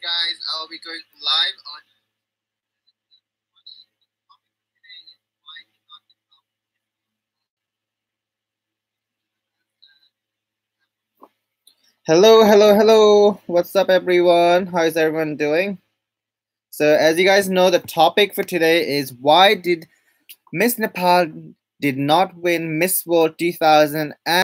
guys, I'll be going live on. Hello, hello, hello. What's up, everyone? How is everyone doing? So, as you guys know, the topic for today is why did Miss Nepal did not win Miss World 2000, and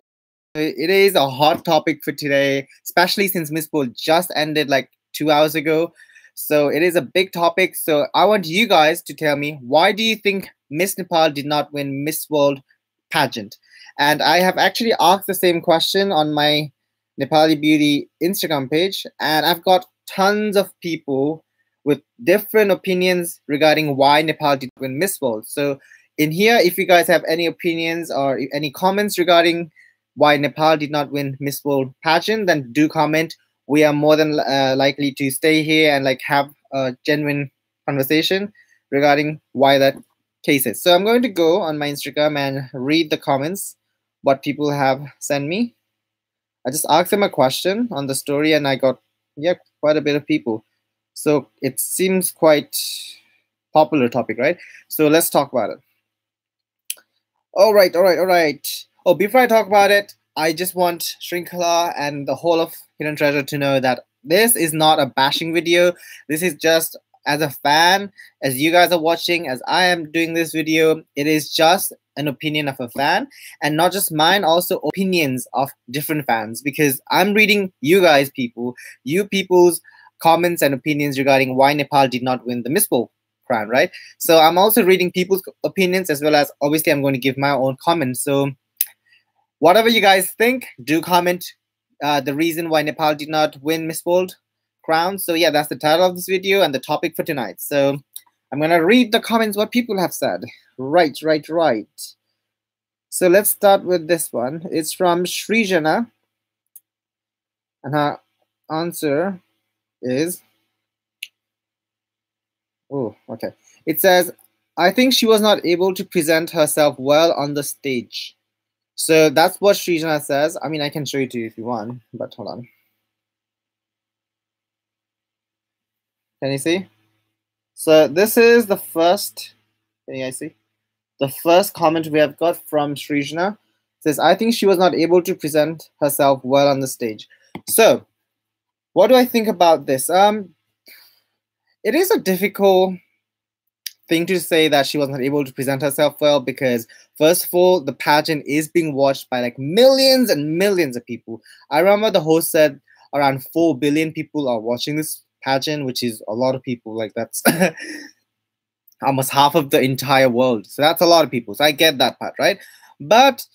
it is a hot topic for today, especially since Miss World just ended like 2 hours ago. So it is a big topic. So I want you guys to tell me, why do you think Miss Nepal did not win Miss World pageant? And I have actually asked the same question on my Nepali Beauty Instagram page, and I've got tons of people with different opinions regarding why Nepal did win Miss World. So in here, if you guys have any opinions or any comments regarding why Nepal did not win Miss World pageant, then do comment. We are more than likely to stay here and like have a genuine conversation regarding why that case is. So I'm going to go on my Instagram and read the comments, what people have sent me. I just asked them a question on the story, and I got quite a bit of people. So it seems quite popular topic, right? So let's talk about it. All right. Oh, before I talk about it, I just want Shrinkala and the whole of Hidden Treasure to know that this is not a bashing video. This is just as a fan, as you guys are watching, as I am doing this video, it is just an opinion of a fan, and not just mine, also opinions of different fans, because I'm reading you guys people's comments and opinions regarding why Nepal did not win the Miss World crown, right? So I'm also reading people's opinions, as well as obviously I'm going to give my own comments. So whatever you guys think, do comment the reason why Nepal did not win Miss World crown. So yeah, that's the title of this video and the topic for tonight. So I'm gonna read the comments, what people have said. Right. So let's start with this one. It's from Srijana, and her answer is, oh, okay. It says, I think she was not able to present herself well on the stage. So that's what Srijana says. I mean, I can show it to you if you want, but hold on. Can you see? So this is the first, can you guys see? The first comment we have got from Srijana. It says, I think she was not able to present herself well on the stage. So what do I think about this? It is a difficult thing to say that she was not able to present herself well, because first of all, the pageant is being watched by like millions and millions of people. I remember the host said around 4 billion people are watching this pageant, which is a lot of people. Like that's almost half of the entire world. So that's a lot of people. So I get that part, right? But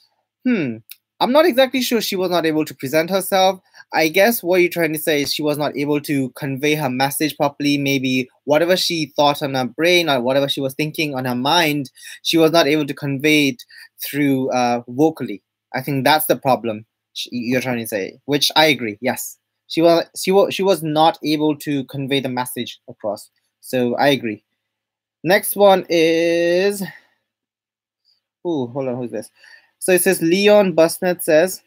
I'm not exactly sure she was not able to present herself. I guess what you're trying to say is she was not able to convey her message properly. Maybe whatever she thought on her brain or whatever she was thinking on her mind, she was not able to convey it through vocally. I think that's the problem you're trying to say, which I agree. Yes, she was not able to convey the message across. So I agree. Next one is, oh, hold on, who's this? So it says Leon Busnet says,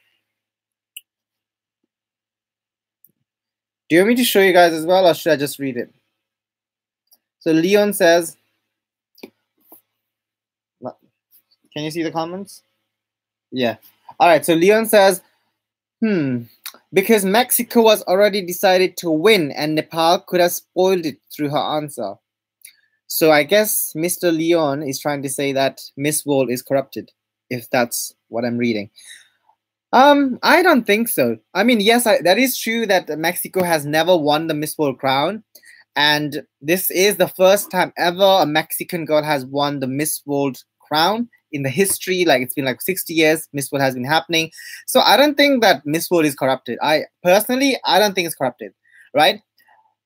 do you want me to show you guys as well, or should I just read it? So Leon says, can you see the comments? Yeah. All right. So Leon says, because Mexico was already decided to win and Nepal could have spoiled it through her answer. So I guess Mr. Leon is trying to say that Miss World is corrupted, if that's what I'm reading. I don't think so. I mean, yes, that is true that Mexico has never won the Miss World crown, and this is the first time ever a Mexican girl has won the Miss World crown in the history. Like, it's been like 60 years Miss World has been happening. So I don't think that Miss World is corrupted. I don't think it's corrupted, right?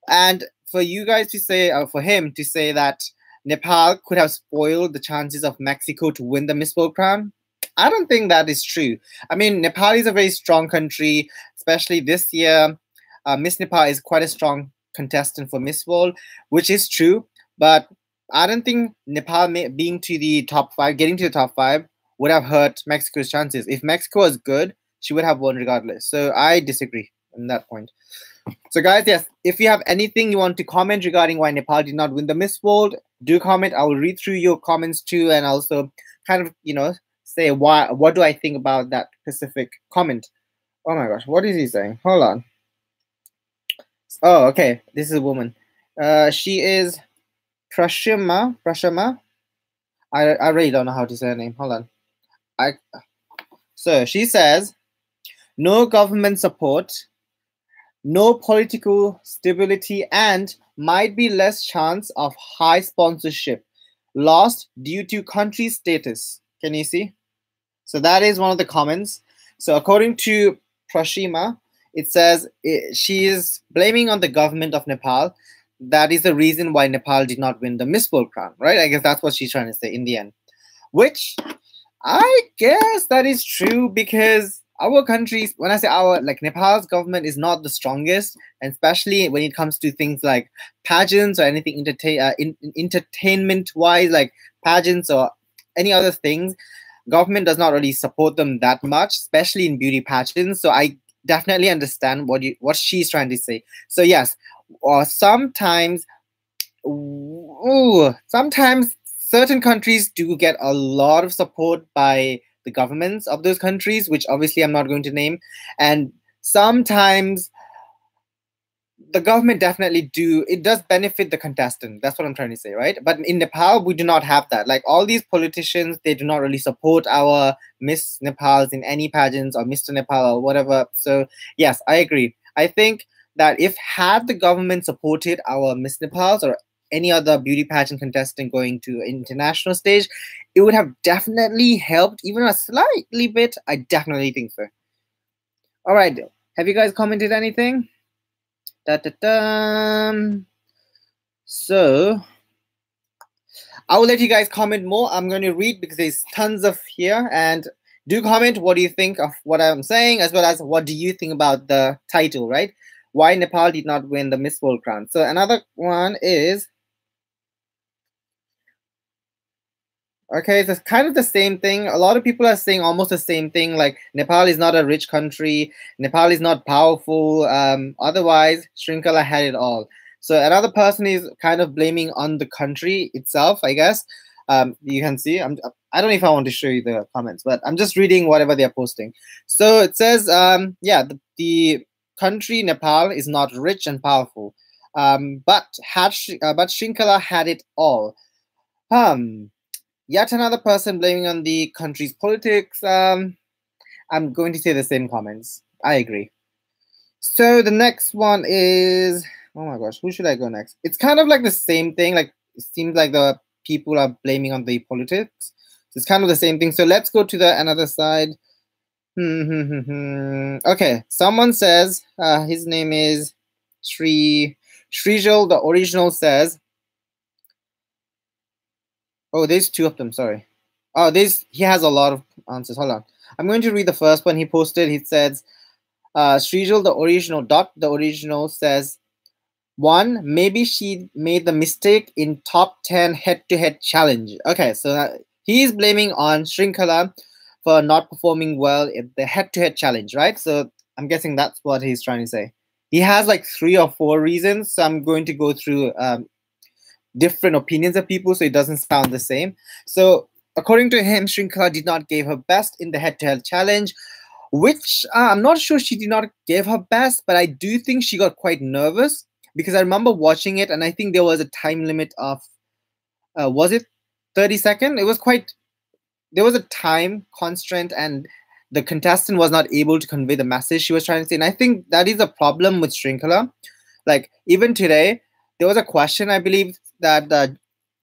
And for you guys to say, or for him to say that Nepal could have spoiled the chances of Mexico to win the Miss World crown, I don't think that is true. I mean, Nepal is a very strong country, especially this year. Miss Nepal is quite a strong contestant for Miss World, which is true. But I don't think Nepal being to the top 5, getting to the top 5, would have hurt Mexico's chances. If Mexico was good, she would have won regardless. So I disagree on that point. So guys, yes, if you have anything you want to comment regarding why Nepal did not win the Miss World, do comment. I will read through your comments too, and also kind of, say what do I think about that specific comment. Oh my gosh, what is he saying? Hold on. Oh, okay. This is a woman. She is Prashama. I really don't know how to say her name. Hold on. So she says, no government support, no political stability, and might be less chance of high sponsorship lost due to country status. Can you see? So that is one of the comments. So according to Prashima, it says she is blaming on the government of Nepal. That is the reason why Nepal did not win the Miss World crown, right? I guess that's what she's trying to say in the end. Which I guess that is true, because our countries, when I say our, like Nepal's government is not the strongest, and especially when it comes to things like pageants or anything entertainment-wise, like pageants or any other things. Government does not really support them that much, especially in beauty pageants. So I definitely understand what she's trying to say. So yes, or sometimes certain countries do get a lot of support by the governments of those countries, which obviously I'm not going to name, and sometimes the government definitely does benefit the contestant. That's what I'm trying to say, right? But in Nepal, we do not have that. Like all these politicians, they do not really support our Miss Nepals in any pageants or Mr. Nepal or whatever. So yes, I agree. I think that if had the government supported our Miss Nepals or any other beauty pageant contestant going to an international stage, it would have definitely helped even a slightly bit. I definitely think so. All right. Have you guys commented anything? So I will let you guys comment more. I'm going to read because there's tons of here, and do comment what do you think of what I'm saying, as well as what do you think about the title, right? Why Nepal did not win the Miss World crown. So another one is, okay, it's kind of the same thing. A lot of people are saying almost the same thing, like Nepal is not a rich country, Nepal is not powerful, otherwise Shrinkala had it all. So another person is kind of blaming on the country itself, I guess. You can see, I don't know if I want to show you the comments, but I'm just reading whatever they're posting. So it says, the country Nepal is not rich and powerful, but Shrinkala had it all. Yet another person blaming on the country's politics. I'm going to say the same comments. I agree. So the next one is, oh my gosh, who should I go next? It's kind of like the same thing. Like it seems like the people are blaming on the politics. So it's kind of the same thing. So let's go to the another side. Okay, someone says his name is Srijal. The original says, oh, there's two of them. Sorry. Oh, he has a lot of answers. Hold on. I'm going to read the first one he posted. He says, Srijal, the original says, 1, maybe she made the mistake in top 10 head-to-head challenge. Okay, so he's blaming on Shrinkala for not performing well in the head-to-head challenge, right? So I'm guessing that's what he's trying to say. He has like 3 or 4 reasons, so I'm going to go through different opinions of people so it doesn't sound the same. So according to him, Shrinkala did not give her best in the head-to-head challenge, which I'm not sure she did not give her best, but I do think she got quite nervous, because I remember watching it and I think there was a time limit of, was it 30 seconds? There was a time constraint and the contestant was not able to convey the message she was trying to say. And I think that is a problem with Shrinkala. Like even today, there was a question, I believe, that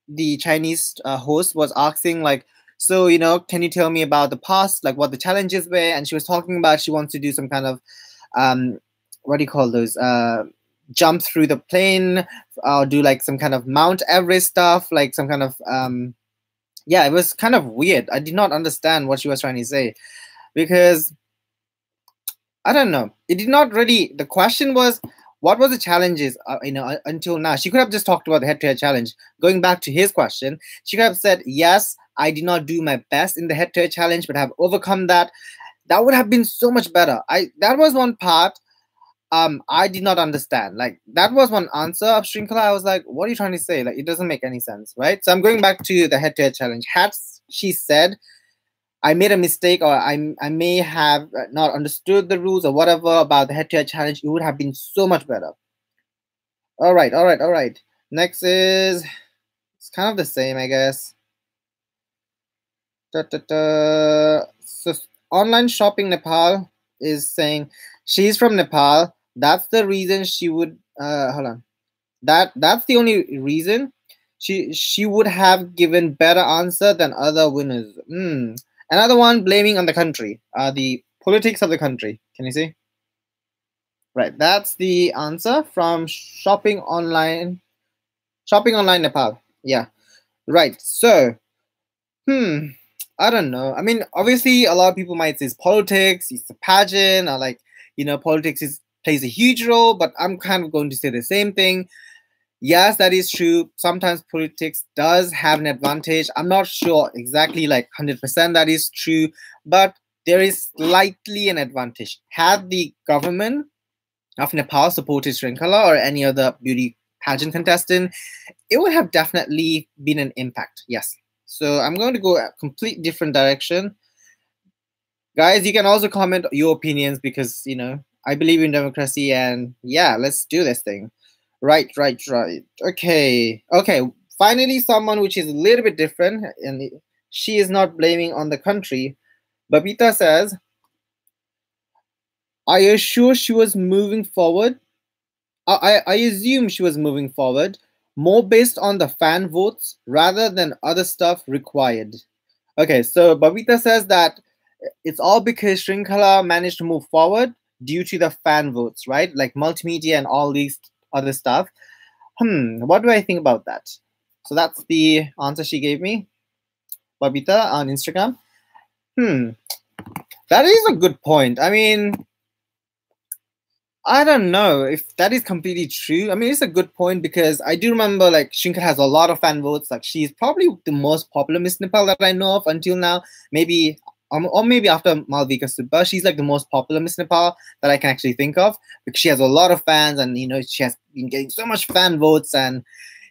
the Chinese host was asking, like, so, can you tell me about the past, like what the challenges were? And she was talking about she wants to do some kind of, what do you call those? Jump through the plane, or do like some kind of Mount Everest stuff, like some kind of, it was kind of weird. I did not understand what she was trying to say, because I don't know. It did not really, the question was, what were the challenges, until now? She could have just talked about the head-to-head challenge. Going back to his question, she could have said, yes, I did not do my best in the head-to-head challenge, but have overcome that. That would have been so much better. That was one part I did not understand. Like that was one answer of Shrinkala. I was like, what are you trying to say? Like it doesn't make any sense, right? So I'm going back to the head-to-head challenge. Had she said I made a mistake or I may have not understood the rules or whatever about the head-to-head challenge, it would have been so much better. All right, all right, all right. Next is it's kind of the same, I guess. So online shopping Nepal is saying she's from Nepal. That's the reason she would hold on. That's the only reason she would have given better answer than other winners. Another one blaming on the country, the politics of the country. Can you see? Right, that's the answer from shopping online Nepal. Yeah, right. So, I don't know. I mean, obviously, a lot of people might say it's politics, it's a pageant, or like politics plays a huge role. But I'm kind of going to say the same thing. Yes, that is true. Sometimes politics does have an advantage. I'm not sure exactly like 100% that is true, but there is slightly an advantage. Had the government of Nepal supported Shrinkala or any other beauty pageant contestant, it would have definitely been an impact. Yes. So I'm going to go a complete different direction. Guys, you can also comment your opinions because, I believe in democracy and yeah, let's do this thing. Right. Okay. Finally, someone which is a little bit different and she is not blaming on the country. Babita says, are you sure she was moving forward? I assume she was moving forward more based on the fan votes rather than other stuff required. Okay, so Babita says that it's all because Shrinkala managed to move forward due to the fan votes, right? Like multimedia and all these other stuff. What do I think about that? So that's the answer she gave me, Babita, on Instagram. That is a good point. I mean, I don't know if that is completely true. I mean, it's a good point because I do remember like Shrinkala has a lot of fan votes. Like she's probably the most popular Miss Nepal that I know of until now. Maybe or maybe after Malvika Subba, she's like the most popular Miss Nepal that I can actually think of because she has a lot of fans and she has been getting so much fan votes and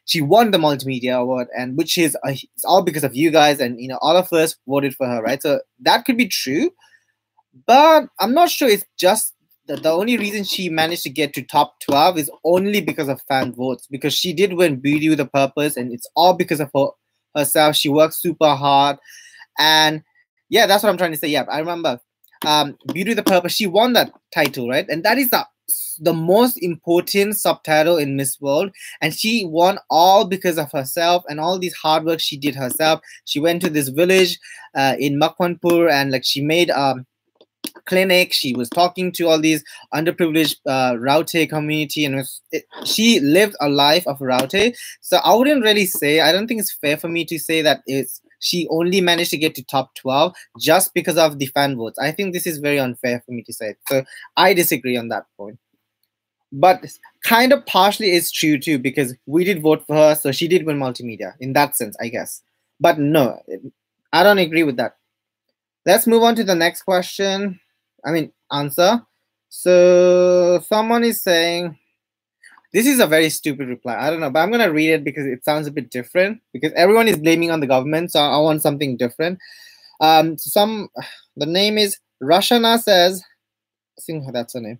she won the multimedia award and which is it's all because of you guys and all of us voted for her, right? So that could be true, but I'm not sure it's just the only reason she managed to get to top 12 is only because of fan votes because she did win Beauty with a Purpose and it's all because of herself. She worked super hard and yeah, that's what I'm trying to say. Yeah, I remember Beauty with a Purpose. She won that title, right? And that is the most important subtitle in Miss World. And she won all because of herself and all these hard work she did herself. She went to this village in Makwanpur and like she made clinic. She was talking to all these underprivileged Raute community and she lived a life of Raute. So I wouldn't really say, I don't think it's fair for me to say that she only managed to get to top 12 just because of the fan votes. I think this is very unfair for me to say. So I disagree on that point. But kind of partially is true too because we did vote for her, so she did win multimedia in that sense, I guess. But no, I don't agree with that. Let's move on to the next question. Answer. So someone is saying, this is a very stupid reply. I don't know, but I'm going to read it because it sounds a bit different because everyone is blaming on the government. So I want something different. The name is Rashana says, I think that's her name.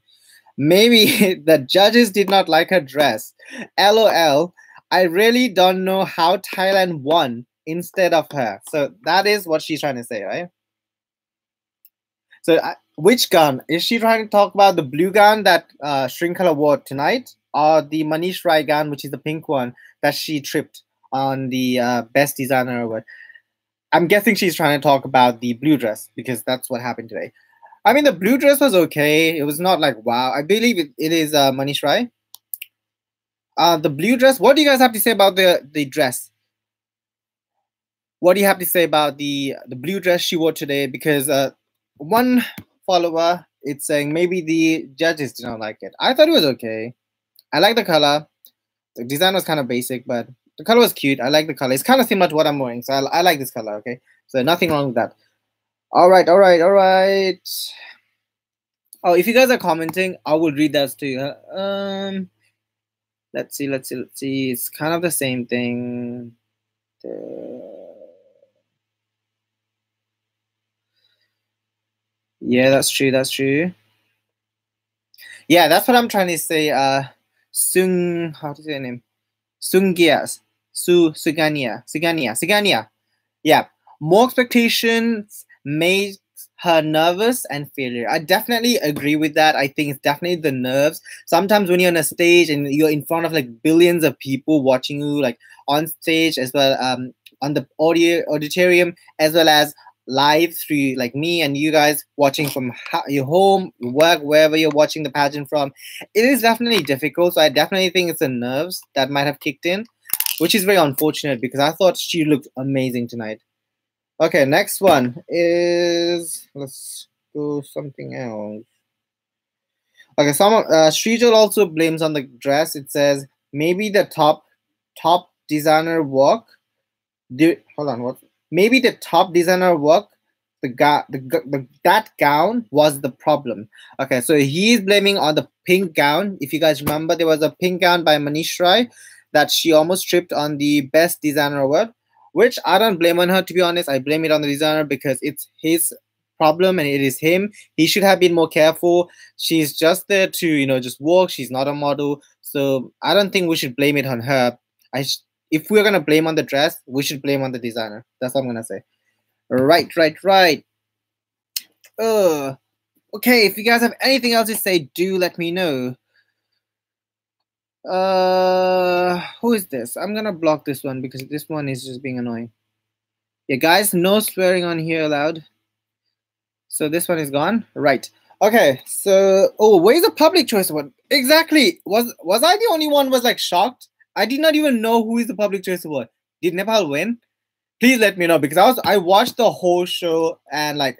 Maybe the judges did not like her dress. LOL. I really don't know how Thailand won instead of her. So that is what she's trying to say, right? So which gun? Is she trying to talk about the blue gun that Shrinkala wore tonight or the Manish Rai gun, which is the pink one that she tripped on the best designer award? I'm guessing she's trying to talk about the blue dress because that's what happened today. I mean, the blue dress was okay. It was not like, wow. I believe it is Manish Rai. The blue dress, what do you guys have to say about the dress? What do you have to say about the blue dress she wore today? Because one follower, it's saying maybe the judges did not like it. I thought it was okay. I like the color. The design was kind of basic, but the color was cute. I like the color. It's kind of similar to what I'm wearing, so I like this color, okay? So nothing wrong with that. All right. Oh, if you guys are commenting, I will read that to you. Let's see. It's kind of the same thing. Yeah, that's true. That's true. Yeah, that's what I'm trying to say. How to say her name? Sungias. Sugania. Yeah, more expectations made her nervous and failure. I definitely agree with that. I think it's definitely the nerves. Sometimes when you're on a stage and you're in front of like billions of people watching you, like on stage as well, on the auditorium, as well as live through like me and you guys watching from your home, your work, wherever you're watching the pageant from, it is definitely difficult. So I definitely think it's the nerves that might have kicked in, which is very unfortunate because I thought she looked amazing tonight. Okay, next one is, let's go something else. Okay, someone Srijal also blames on the dress. It says maybe the top designer work. Hold on, what? Maybe the top designer work. That gown was the problem. Okay, so he's blaming on the pink gown. If you guys remember, there was a pink gown by Manish Rai that she almost tripped on the best designer award, which I don't blame on her, to be honest. I blame it on the designer because it's his problem and it is him. He should have been more careful. She's just there to, just work. She's not a model. So I don't think we should blame it on her. If we're going to blame on the dress, we should blame on the designer. That's what I'm going to say. Right. Okay, if you guys have anything else to say, do let me know. Who is this? I'm gonna block this one because this one is just being annoying. Yeah, guys, no swearing on here allowed. So this one is gone. Right. Okay. So, where's the public choice award? Exactly. Was I the only one was like shocked? I did not even know who is the public choice award. Did Nepal win? Please let me know because I watched the whole show and like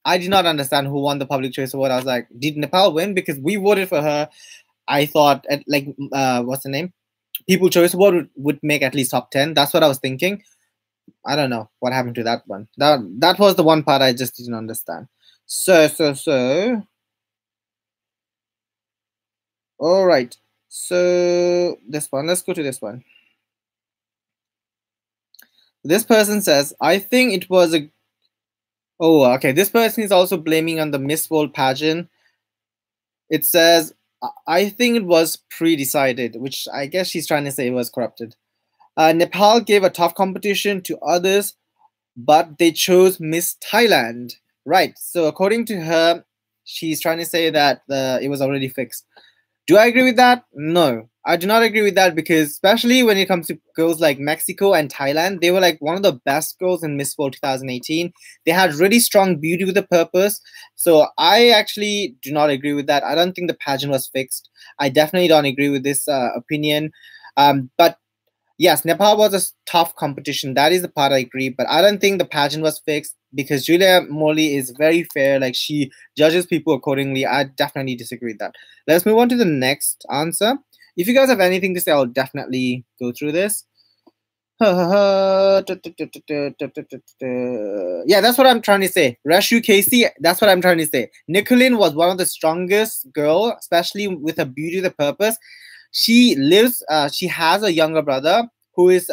I did not understand who won the public choice award. I was like, did Nepal win? Because we voted for her. I thought what's the name? People Choice Award would make at least top 10. That's what I was thinking. I don't know what happened to that one. That was the one part I just didn't understand. So. All right. So this one. Let's go to this one. This person says, I think it was a. Oh, okay. This person is also blaming on the Miss World pageant. It says, I think it was pre-decided, which I guess she's trying to say was corrupted. Nepal gave a tough competition to others, but they chose Miss Thailand. Right. So according to her, she's trying to say that it was already fixed. Do I agree with that? No, I do not agree with that because especially when it comes to girls like Mexico and Thailand, they were like one of the best girls in Miss World 2018. They had really strong beauty with a purpose. So I actually do not agree with that. I don't think the pageant was fixed. I definitely don't agree with this opinion. But yes, Nepal was a tough competition. That is the part I agree. But I don't think the pageant was fixed because Julia Morley is very fair. Like she judges people accordingly. I definitely disagree with that. Let's move on to the next answer. If you guys have anything to say, I'll definitely go through this. Yeah, that's what I'm trying to say. Rashu Casey, that's what I'm trying to say. Nicolene was one of the strongest girl, especially with her beauty, the purpose. She has a younger brother who is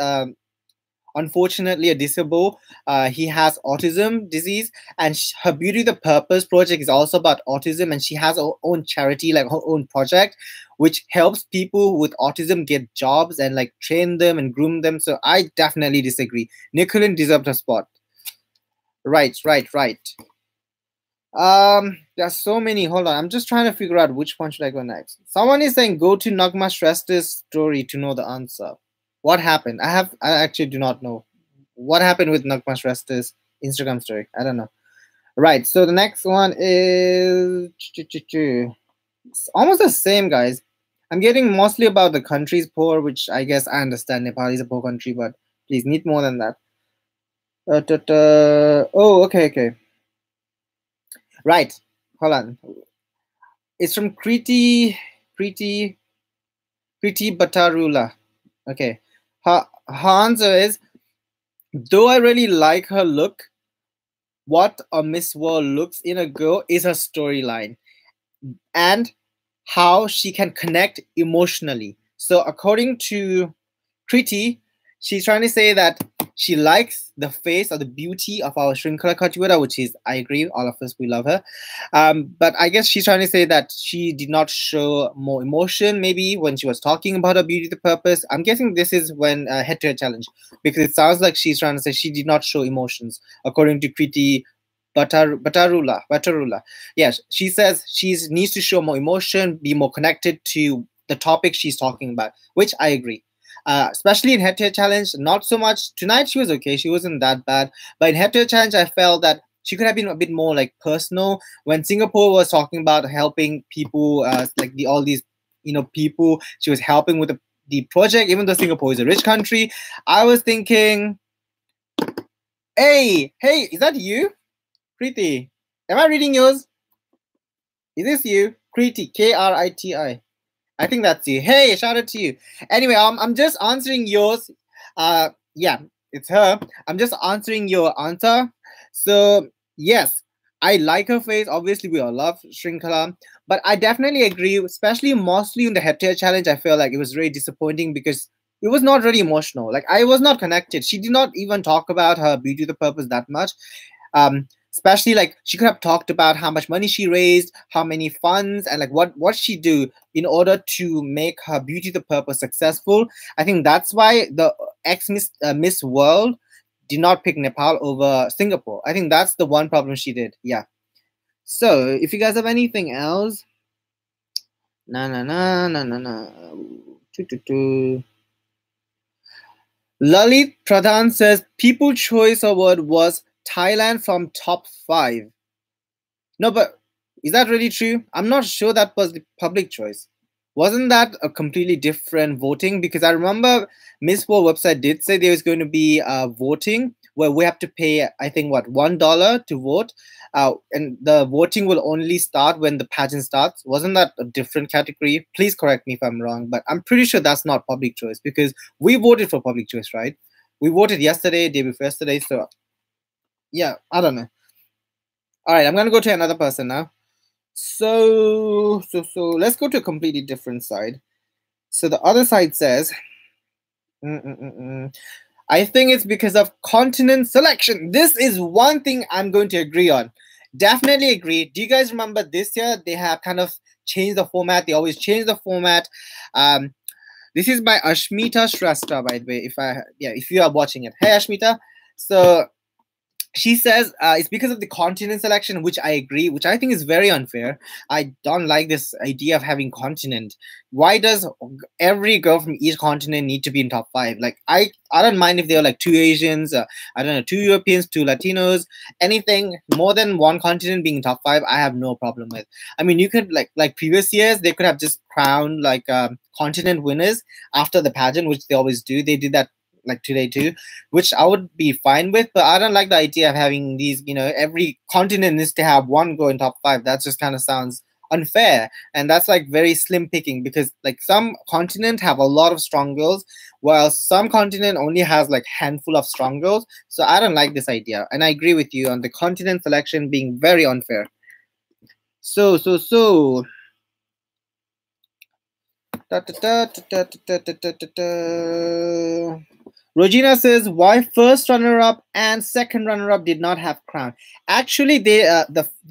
unfortunately a disabled. He has autism disease, and her Beauty the Purpose project is also about autism, and she has her own charity, like her own project, which helps people with autism get jobs and like train them and groom them. So I definitely disagree. Nicolene deserved her spot. Right. There's so many. Hold on, I'm just trying to figure out which one should I go next. Someone is saying go to Nagma Shrestha's story to know the answer. What happened? I actually do not know. What happened with Nagma Shrestha's Instagram story? I don't know. Right, so the next one is it's almost the same, guys. I'm getting mostly about the country's poor, which I guess I understand. Nepal is a poor country, but please need more than that. Oh, okay. Right, hold on. It's from Kriti Batarula. Okay. Her answer is, though I really like her look, what a Miss World looks in a girl is her storyline. and how she can connect emotionally. So according to Kriti, she's trying to say that she likes the face or the beauty of our Shrinkala Kachwara, which is, I agree, all of us, we love her. But I guess she's trying to say that she did not show more emotion, maybe when she was talking about her beauty, the purpose. I'm guessing this is when head-to-head challenge, because it sounds like she's trying to say she did not show emotions, according to Kriti Batarula. Yes, she says she needs to show more emotion, be more connected to the topic she's talking about, which I agree. Especially in head-to-head challenge, not so much. Tonight she was okay; she wasn't that bad. But in head-to-head challenge, I felt that she could have been a bit more like personal. When Singapore was talking about helping people, like all these people, she was helping with the project. Even though Singapore is a rich country, I was thinking, hey, is that you? Kriti, am I reading yours? Is this you? Kriti, Kriti. I think that's you. Hey, shout out to you. Anyway, I'm just answering yours. Yeah, it's her. I'm just answering your answer. So yes, I like her face. Obviously, we all love Shrinkala, but I definitely agree. Especially mostly in the head-to-head challenge, I feel like it was really disappointing because it was not really emotional. Like I was not connected. She did not even talk about her beauty, the purpose that much. Especially like she could have talked about how much money she raised, how many funds, and like what she do in order to make her beauty the purpose successful. I think that's why the ex Miss World did not pick Nepal over Singapore. I think that's the one problem she did. Yeah. So if you guys have anything else, na. Lalit Pradhan says People Choice Award was Thailand from top 5. No, but is that really true? I'm not sure that was the public choice. Wasn't that a completely different voting? Because I remember Miss World website did say there was going to be voting where we have to pay, I think, what, $1 to vote, and the voting will only start when the pageant starts. Wasn't that a different category? Please correct me if I'm wrong, but I'm pretty sure that's not public choice because we voted for public choice, right? We voted yesterday, day before yesterday, so yeah, I don't know. All right, I'm gonna go to another person now. So let's go to a completely different side. So the other side says, I think it's because of continent selection. This is one thing I'm going to agree on. Definitely agree. Do you guys remember this year they have kind of changed the format? They always change the format. This is by Ashmita Shrestha, by the way. If you are watching it, hey Ashmita. So she says it's because of the continent selection, which I agree, which I think is very unfair. I don't like this idea of having continent. Why does every girl from each continent need to be in top 5? Like I don't mind if they're like 2 Asians, I don't know, 2 Europeans, 2 Latinos, anything more than one continent being in top 5. I have no problem with. I mean, you could like previous years they could have just crowned like continent winners after the pageant, which they always do. They did that like today too, which I would be fine with, but I don't like the idea of having these, every continent needs to have one go in top 5. That just kind of sounds unfair, and that's like very slim picking because like some continent have a lot of strong girls while some continent only has like handful of strong girls. So I don't like this idea, and I agree with you on the continent selection being very unfair. So Regina says, why first runner-up and second runner-up did not have crown? Actually, they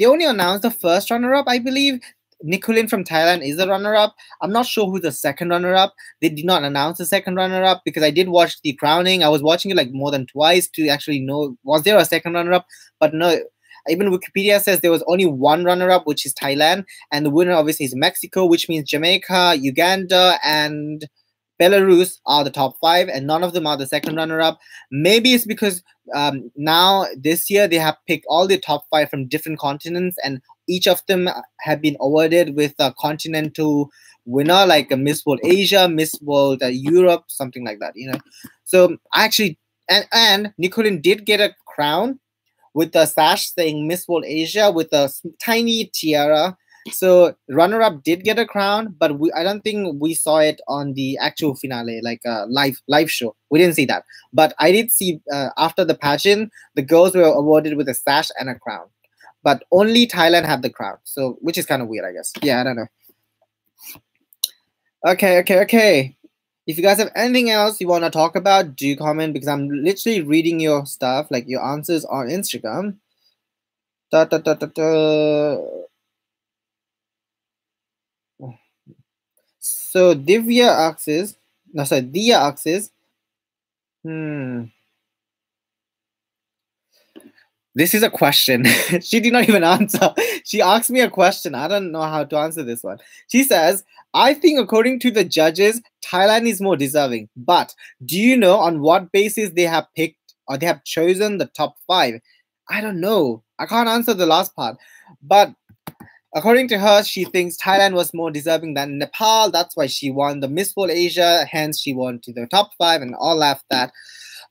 only announced the first runner-up, I believe. Nikulin from Thailand is the runner-up. I'm not sure who's the second runner-up. They did not announce the second runner-up because I did watch the crowning. I was watching it like more than twice to actually know, was there a second runner-up? But no, even Wikipedia says there was only one runner-up, which is Thailand. And the winner obviously is Mexico, which means Jamaica, Uganda, and Belarus are the top 5, and none of them are the second runner-up. Maybe it's because now this year they have picked all the top 5 from different continents, and each of them have been awarded with a continental winner, like a Miss World Asia, Miss World Europe, something like that. So actually, and Nicolin did get a crown with a sash saying Miss World Asia with a tiny tiara. So runner-up did get a crown, but I don't think we saw it on the actual finale, like a live show. We didn't see that, but I did see after the pageant, the girls were awarded with a sash and a crown. but only Thailand had the crowd. So, which is kind of weird, I guess. Yeah, I don't know. Okay. If you guys have anything else you want to talk about, do comment, because I'm literally reading your stuff, like your answers on Instagram. So Divya asks, Dia asks, this is a question. She did not even answer. She asked me a question. I don't know how to answer this one. She says, I think according to the judges, Thailand is more deserving. But do you know on what basis they have picked or they have chosen the top 5? I don't know. I can't answer the last part. But according to her, she thinks Thailand was more deserving than Nepal. That's why she won the Miss World Asia. Hence, she won to the top 5 and all laughed that.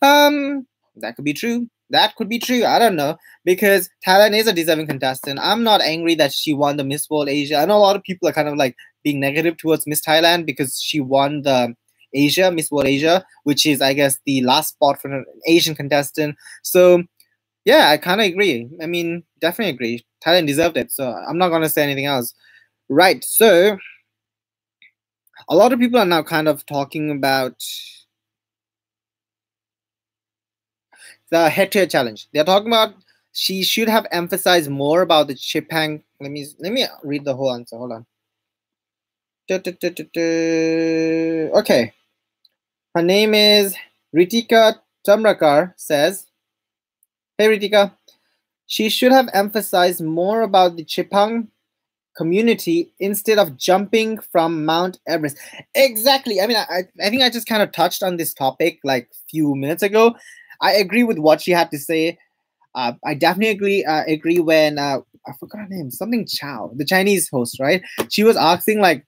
That could be true. That could be true. I don't know, because Thailand is a deserving contestant. I'm not angry that she won the Miss World Asia. I know a lot of people are kind of like being negative towards Miss Thailand because she won the Miss World Asia, which is, I guess, the last spot for an Asian contestant. So, yeah, I kind of agree. I mean, definitely agree. Thailand deserved it. So I'm not going to say anything else. Right. So a lot of people are now kind of talking about the head-to-head challenge. They're talking about she should have emphasized more about the Chipang. Let me read the whole answer. Hold on. Okay. Her name is Ritika Tamrakar. Says, hey Ritika, she should have emphasized more about the Chipang community instead of jumping from Mount Everest. Exactly. I mean, I think I just kind of touched on this topic like a few minutes ago. I agree with what she had to say. I definitely agree when I forgot her name, something Chow, the Chinese host, right? She was asking like,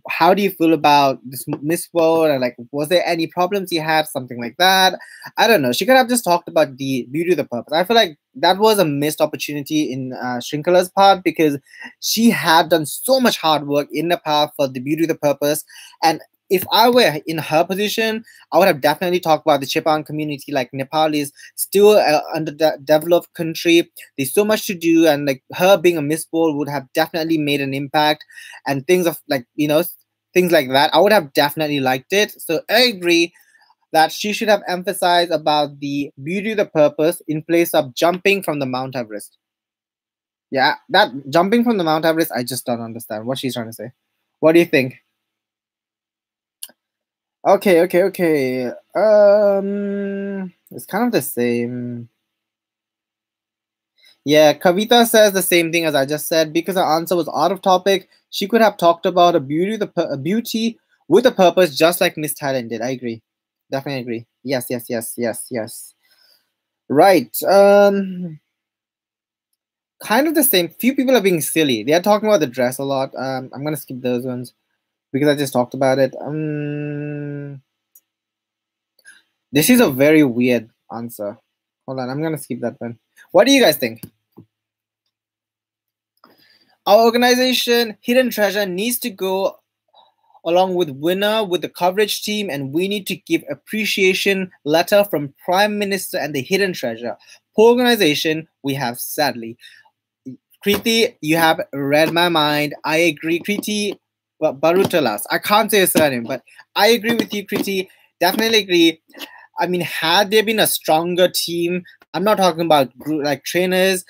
how do you feel about this Miss World, and like, was there any problems you had, something like that? I don't know. She could have just talked about the beauty of the purpose. I feel like that was a missed opportunity in Shrinkala's part, because she had done so much hard work in Nepal for the beauty of the purpose. And if I were in her position, I would have definitely talked about the Chipang community. Like, Nepal is still an underdeveloped country. There's so much to do, and like her being a Miss World would have definitely made an impact, and things of like, things like that. I would have definitely liked it. So I agree that she should have emphasized about the beauty of the purpose in place of jumping from the Mount Everest. Yeah, that jumping from the Mount Everest, I just don't understand what she's trying to say. What do you think? Okay. It's kind of the same. Yeah, Kavita says the same thing as I just said. Because her answer was out of topic, she could have talked about a beauty with a purpose, just like Miss Thailand did. I agree. Definitely agree. Yes. Right. Kind of the same. Few people are being silly. They are talking about the dress a lot. I'm gonna skip those ones because I just talked about it. This is a very weird answer. Hold on, I'm gonna skip that one. What do you guys think? Our organization, Hidden Treasure, needs to go along with winner with the coverage team, and we need to give appreciation letter from Prime Minister and the Hidden Treasure. Poor organization we have, sadly. Kriti, you have read my mind. I agree, Kriti. Well, Barutalas. I can't say a surname, but I agree with you, Kriti. Definitely agree. I mean, had there been a stronger team, I'm not talking about like trainers,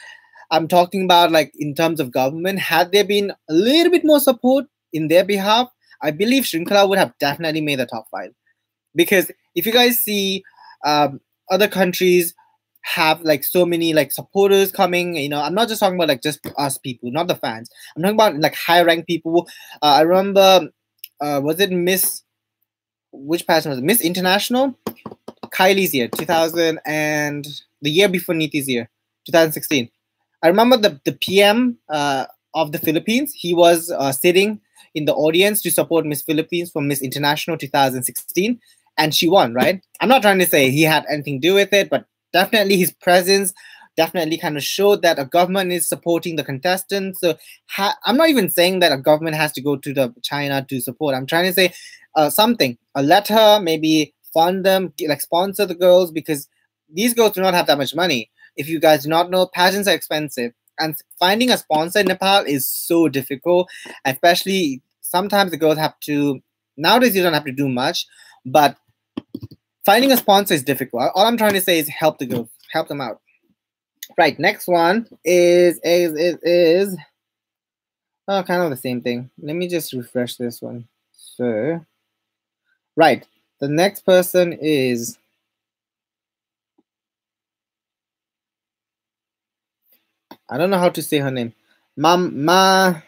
I'm talking about like in terms of government, had there been a little bit more support in their behalf, I believe Shrinkala would have definitely made the top 5. Because if you guys see other countries have like so many like supporters coming, I'm not just talking about like just us people, not the fans. I'm talking about like high ranked people. I remember, was it which pageant was it? Miss International? Kylie's year, 2000, and the year before Niti's year, 2016. I remember the PM of the Philippines. He was sitting in the audience to support Miss Philippines for Miss International 2016, and she won, right? I'm not trying to say he had anything to do with it, but definitely his presence definitely kind of showed that a government is supporting the contestants. So I'm not even saying that a government has to go to the China to support. I'm trying to say something, a letter, maybe fund them, like sponsor the girls, because these girls do not have that much money. If you guys do not know, pageants are expensive. and finding a sponsor in Nepal is so difficult, especially sometimes the girls have to, nowadays you don't have to do much, but finding a sponsor is difficult. All I'm trying to say is help the girls, help them out. Right, next one is oh, kind of the same thing. Let me just refresh this one. So, right, the next person is, I don't know how to say her name. How do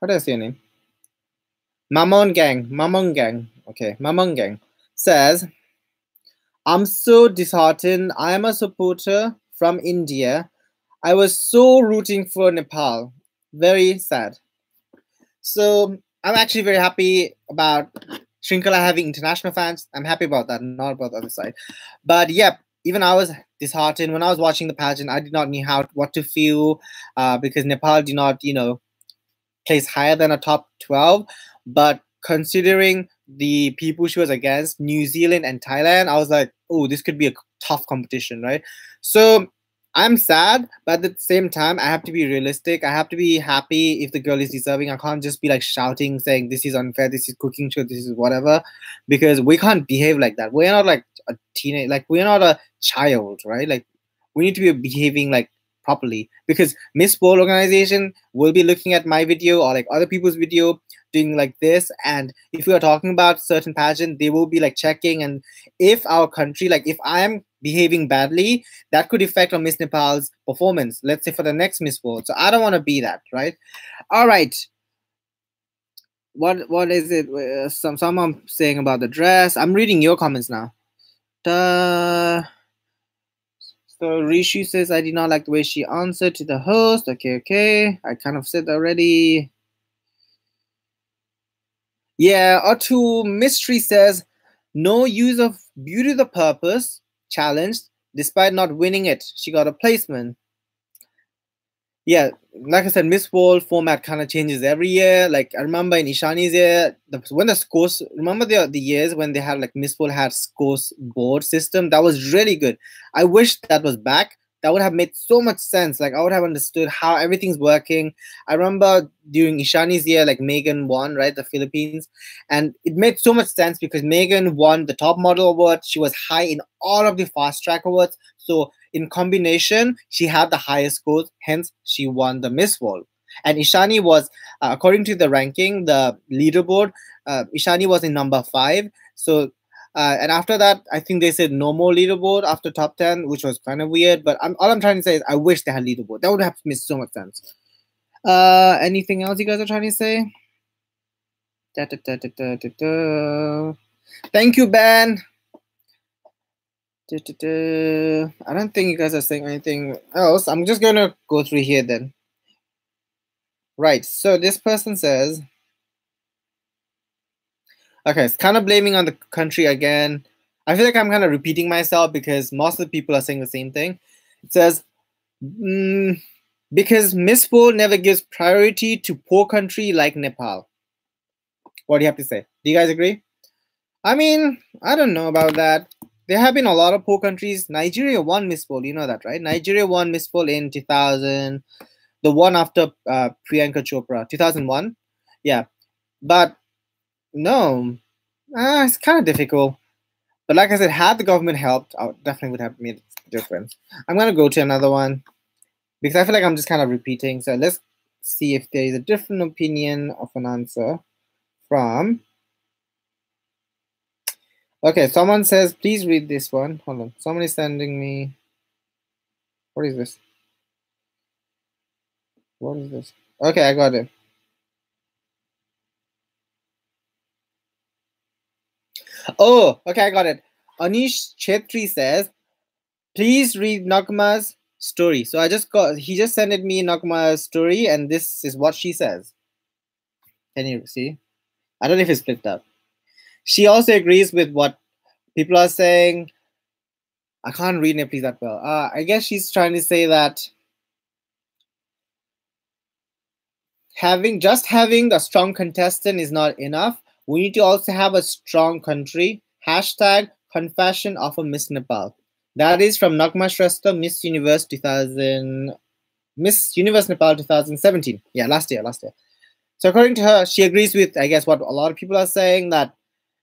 I say her name? Mamon Gang. Okay, Mamon Gang says, I'm so disheartened. I am a supporter from India. I was so rooting for Nepal. Very sad. So I'm actually very happy about Shrinkala having international fans. I'm happy about that, not about the other side. But yeah, even I was disheartened when I was watching the pageant. I did not know what to feel because Nepal did not, place higher than a top 12. But considering the people she was against, New Zealand and Thailand, I was like, oh, this could be a tough competition, right? So I'm sad, but at the same time, I have to be realistic. I have to be happy if the girl is deserving. I can't just be like shouting, saying this is unfair, this is cooking show, this is whatever, because we can't behave like that. We're not like a teenage, like we're not a child, right? Like we need to be behaving like properly, because Miss World organization will be looking at my video or like other people's video doing like this, and if we are talking about certain pageant, they will be like checking, and if our country, like if I am behaving badly, that could affect on Miss Nepal's performance, let's say for the next Miss World. So I don't want to be that, right? All right, what is it? Someone saying about the dress. I'm reading your comments now. So Rishi says, I did not like the way she answered to the host. Okay. I kind of said already. Yeah, Otu Mystery says, no use of Beauty the Purpose challenged despite not winning it. She got a placement. Yeah, like I said, Miss World format kind of changes every year. Like I remember in Ishani's year, when the scores, remember the years when they had like Miss World had scores board system, that was really good. I wish that was back. That would have made so much sense. Like I would have understood how everything's working. I remember during Ishani's year, like Megan won, right, the Philippines, and it made so much sense because Megan won the top model award. She was high in all of the fast track awards. So in combination, she had the highest scores, hence she won the Miss World. And Ishani was, according to the ranking, the leaderboard, Ishani was in number 5. So, and after that, I think they said no more leaderboard after top 10, which was kind of weird. But all I'm trying to say is I wish they had leaderboard. That would have made so much sense. Anything else you guys are trying to say? Thank you, Ben. I don't think you guys are saying anything else. I'm just going to go through here then. Right, so this person says, okay, it's kind of blaming on the country again. I feel like I'm kind of repeating myself because most of the people are saying the same thing. It says, because Miss World never gives priority to poor country like Nepal. What do you have to say? Do you guys agree? I mean, I don't know about that. There have been a lot of poor countries. Nigeria won Miss World, you know that, right? Nigeria won Miss World in 2000, the one after Priyanka Chopra, 2001. Yeah, but no, it's kind of difficult. But like I said, had the government helped, I definitely would have made a difference. I'm going to go to another one because I feel like I'm just kind of repeating. So let's see if there is a different opinion of an answer from... Okay, someone says, please read this one. Hold on. Someone is sending me... What is this? What is this? Okay, I got it. Oh, okay, I got it. Anish Chetri says, please read Nagma's story. So he just sent me Nagma's story, and this is what she says. Can you see? I don't know if it's split up. She also agrees with what people are saying. I can't read Nepalese that well. I guess she's trying to say that having a strong contestant is not enough. We need to also have a strong country. Hashtag confession of a Miss Nepal. That is from Nagma Shrestha, Miss Universe 2000. Miss Universe Nepal 2017. Yeah, last year. So according to her, she agrees with, I guess, what a lot of people are saying, that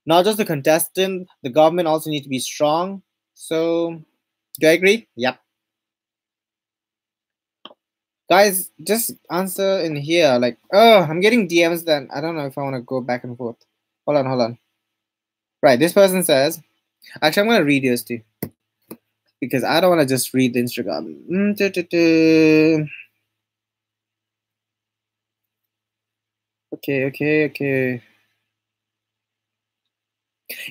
not just the contestant, the government also need to be strong. So, do I agree? Yep. Guys, just answer in here. Like, oh, I'm getting DMs that I don't know if I want to go back and forth. Hold on. Right, this person says, actually, I'm going to read yours too, because I don't want to just read the Instagram. Okay.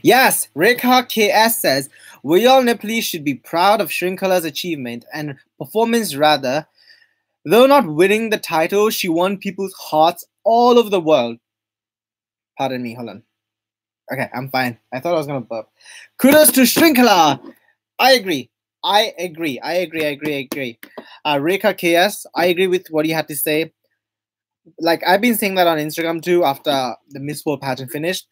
Yes, Rekha KS says, we all Nepalese should be proud of Shrinkala's achievement and performance rather. Though not winning the title, she won people's hearts all over the world. Pardon me, hold on. Okay, I'm fine. I thought I was going to burp. Kudos to Shrinkala! I agree. Rekha KS, I agree with what you had to say. Like, I've been saying that on Instagram too after the Miss World pageant finished.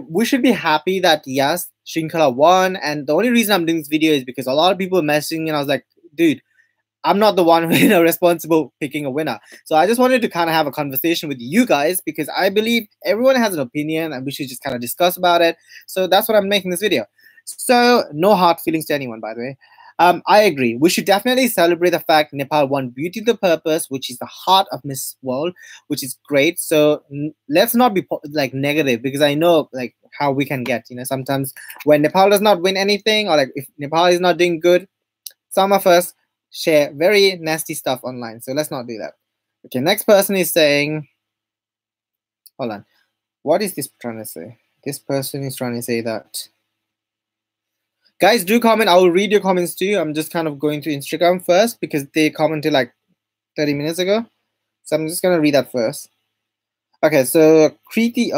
We should be happy that yes, Shrinkala won, and the only reason I'm doing this video is because a lot of people were messaging me and I was like, dude, I'm not the one responsible picking a winner. So I just wanted to kind of have a conversation with you guys because I believe everyone has an opinion and we should just kind of discuss about it. So that's what I'm making this video. So no hard feelings to anyone, by the way. I agree. We should definitely celebrate the fact Nepal won Beauty the Purpose, which is the heart of Miss World, which is great. So let's not be like negative, because I know like how we can get, sometimes when Nepal does not win anything, or like if Nepal is not doing good, some of us share very nasty stuff online. So let's not do that. Okay, next person is saying, hold on. What is this trying to say? This person is trying to say that. Guys, do comment. I will read your comments too. I'm just kind of going to Instagram first because they commented like 30 minutes ago. So I'm just going to read that first. Okay, so Kriti,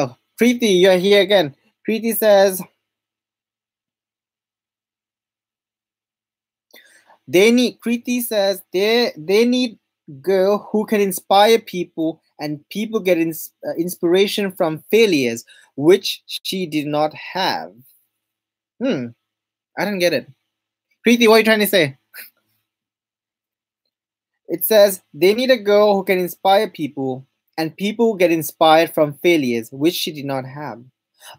you're here again. Kriti says, Kriti says they need girl who can inspire people and people get inspiration from failures, which she did not have. I don't get it. Preeti, what are you trying to say? It says they need a girl who can inspire people and people get inspired from failures, which she did not have.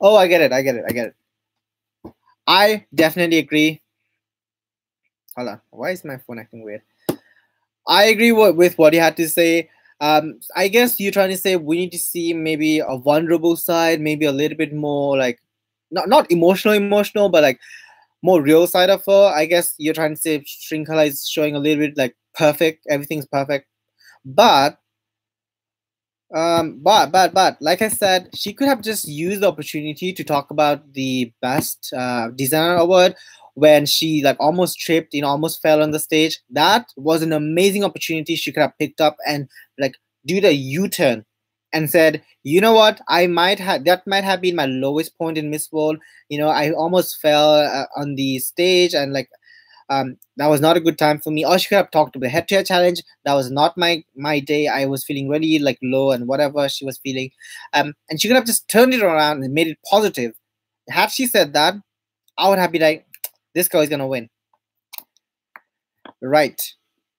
Oh, I get it. I definitely agree. Hold on. Why is my phone acting weird? I agree with what you had to say. I guess you're trying to say we need to see maybe a vulnerable side, maybe a little bit more like not emotional, but like more real side of her. I guess you're trying to say Shrinkala is showing a little bit like perfect, everything's perfect. But like I said, she could have just used the opportunity to talk about the best designer award when she like almost tripped, almost fell on the stage. That was an amazing opportunity she could have picked up and like do the U-turn and said, you know what, that might have been my lowest point in Miss World. I almost fell on the stage and like that was not a good time for me. Or she could have talked about the head-to-head challenge. That was not my day. I was feeling really like low and whatever she was feeling. And she could have just turned it around and made it positive. Had she said that, I would have been like, this girl is gonna win. Right.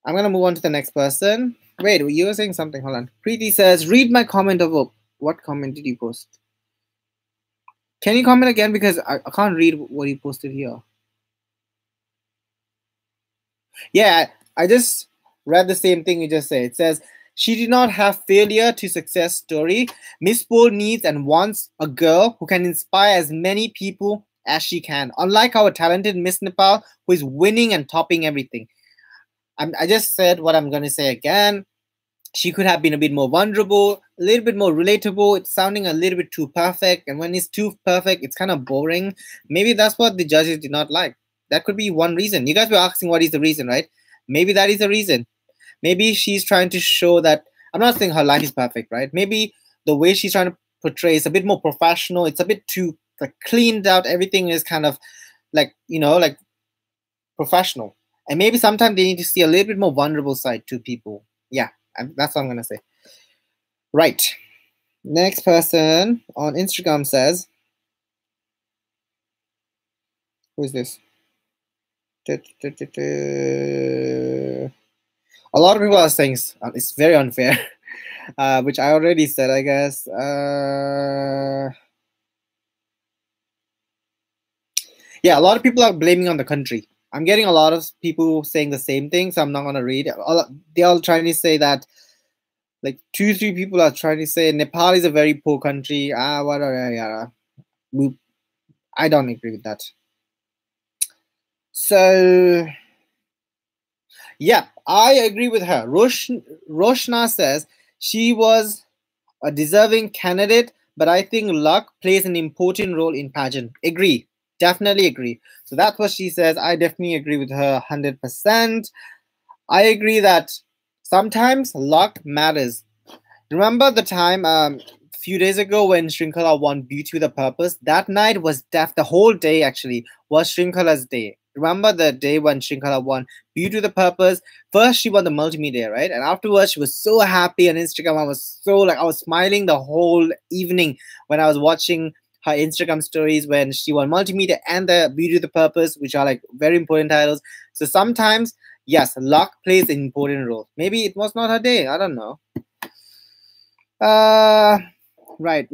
I'm gonna move on to the next person. Wait, you were saying something. Hold on. Preeti says, read my comment of what comment did you post? Can you comment again, because I can't read what you posted here. Yeah, I just read the same thing you just said. It says, she did not have failure to success story. Miss World needs and wants a girl who can inspire as many people as she can. Unlike our talented Miss Nepal, who is winning and topping everything. I just said what I'm going to say again. She could have been a bit more vulnerable, a little bit more relatable. It's sounding a little bit too perfect. And when it's too perfect, it's kind of boring. Maybe that's what the judges did not like. That could be one reason. You guys were asking what is the reason, right? Maybe that is the reason. Maybe she's trying to show that, I'm not saying her life is perfect, right? Maybe the way she's trying to portray is a bit more professional. It's a bit too like cleaned out. Everything is kind of like, like professional. And maybe sometimes they need to see a little bit more vulnerable side to people. Yeah, that's what I'm going to say. Right. Next person on Instagram says, who is this? A lot of people are saying it's very unfair, which I already said, I guess. Yeah, a lot of people are blaming on the country. I'm getting a lot of people saying the same thing, so I'm not gonna read it. They're all trying to say that, like 2, 3 people are trying to say Nepal is a very poor country. Whatever. Yeah, I don't agree with that. So yeah, I agree with her. Roshna says she was a deserving candidate, but I think luck plays an important role in pageant. Agree. Definitely agree. So that's what she says. I definitely agree with her 100%. I agree that sometimes luck matters. Remember the time few days ago when Shrinkala won Beauty with a Purpose? That night was the whole day actually was Shrinkala's day. Remember the day when Shrinkala won Beauty with a Purpose? First she won the multimedia, right? And afterwards she was so happy on Instagram. I was smiling the whole evening when I was watching her Instagram stories when she won multimedia and the Beauty with a Purpose, which are like very important titles. So sometimes, yes, luck plays an important role. Maybe it was not her day. I don't know. Uh, right.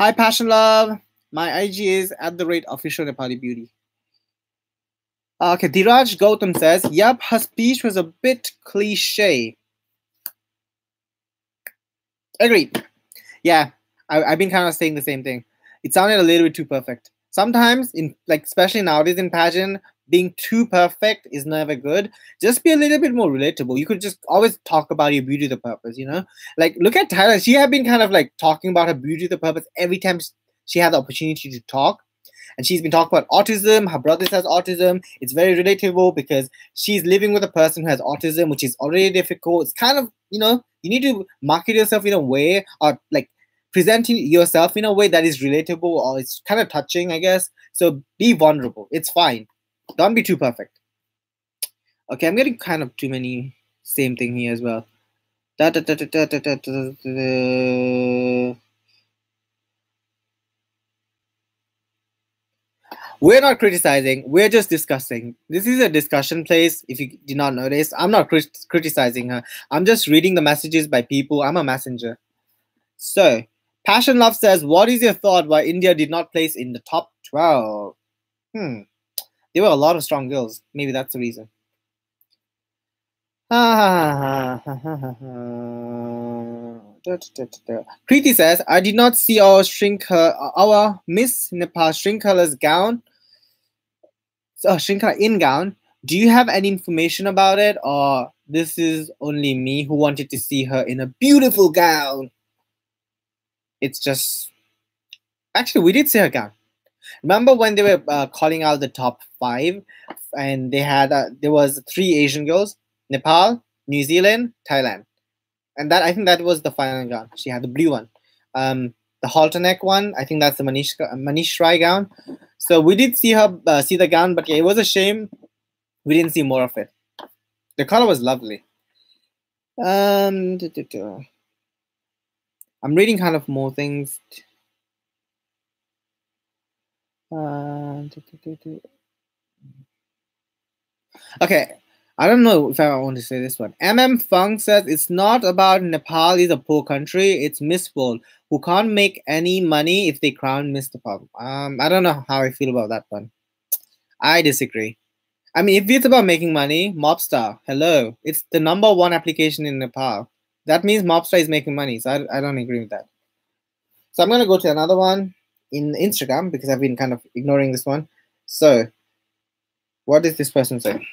Hi, Passion Love. My IG is @official Nepali Beauty. Okay, Dhiraj Gautam says, "Yep, her speech was a bit cliche." Agreed. Yeah, I've been kind of saying the same thing. It sounded a little bit too perfect. Sometimes, in like especially nowadays in pageant, being too perfect is never good. Just be a little bit more relatable. You could just always talk about your beauty, the purpose. Like look at Tyler. She had been kind of like talking about her beauty, the purpose every time she had the opportunity to talk. And she's been talking about autism. Her brother has autism. It's very relatable because she's living with a person who has autism, which is already difficult. It's kind of, you need to market yourself in a way or like presenting yourself in a way that is relatable or it's kind of touching, I guess. So be vulnerable. It's fine. Don't be too perfect. Okay, I'm getting kind of too many same thing here as well. Da, da, da, da, da, da, da, da, da. We're not criticizing. We're just discussing. This is a discussion place. If you did not notice, I'm not criticizing her. I'm just reading the messages by people. I'm a messenger. So, Passion Love says, "What is your thought why India did not place in the top 12?" There were a lot of strong girls. Maybe that's the reason. Kriti says, "I did not see our Miss Nepal Shrinkala's gown. Shrinkala in gown. Do you have any information about it, or this is only me who wanted to see her in a beautiful gown?" It's just actually we did see her gown. Remember when they were calling out the top 5, and there was 3 Asian girls: Nepal, New Zealand, Thailand, and that I think that was the final gown. She had the blue one. The halter neck one, I think that's the Manish Rai gown. So we did see her see the gown, but yeah, it was a shame we didn't see more of it. The color was lovely. I'm reading kind of more things. Okay, I don't know if I want to say this one. Fung says it's not about Nepal is a poor country. It's Miss World who can't make any money if they crown Miss Nepal. I don't know how I feel about that one. I disagree. I mean, if it's about making money, Mobstar, hello, it's the #1 application in Nepal. That means Mobstar is making money. So I don't agree with that. So I'm gonna go to another one in Instagram because I've been kind of ignoring this one. So, what does this person say?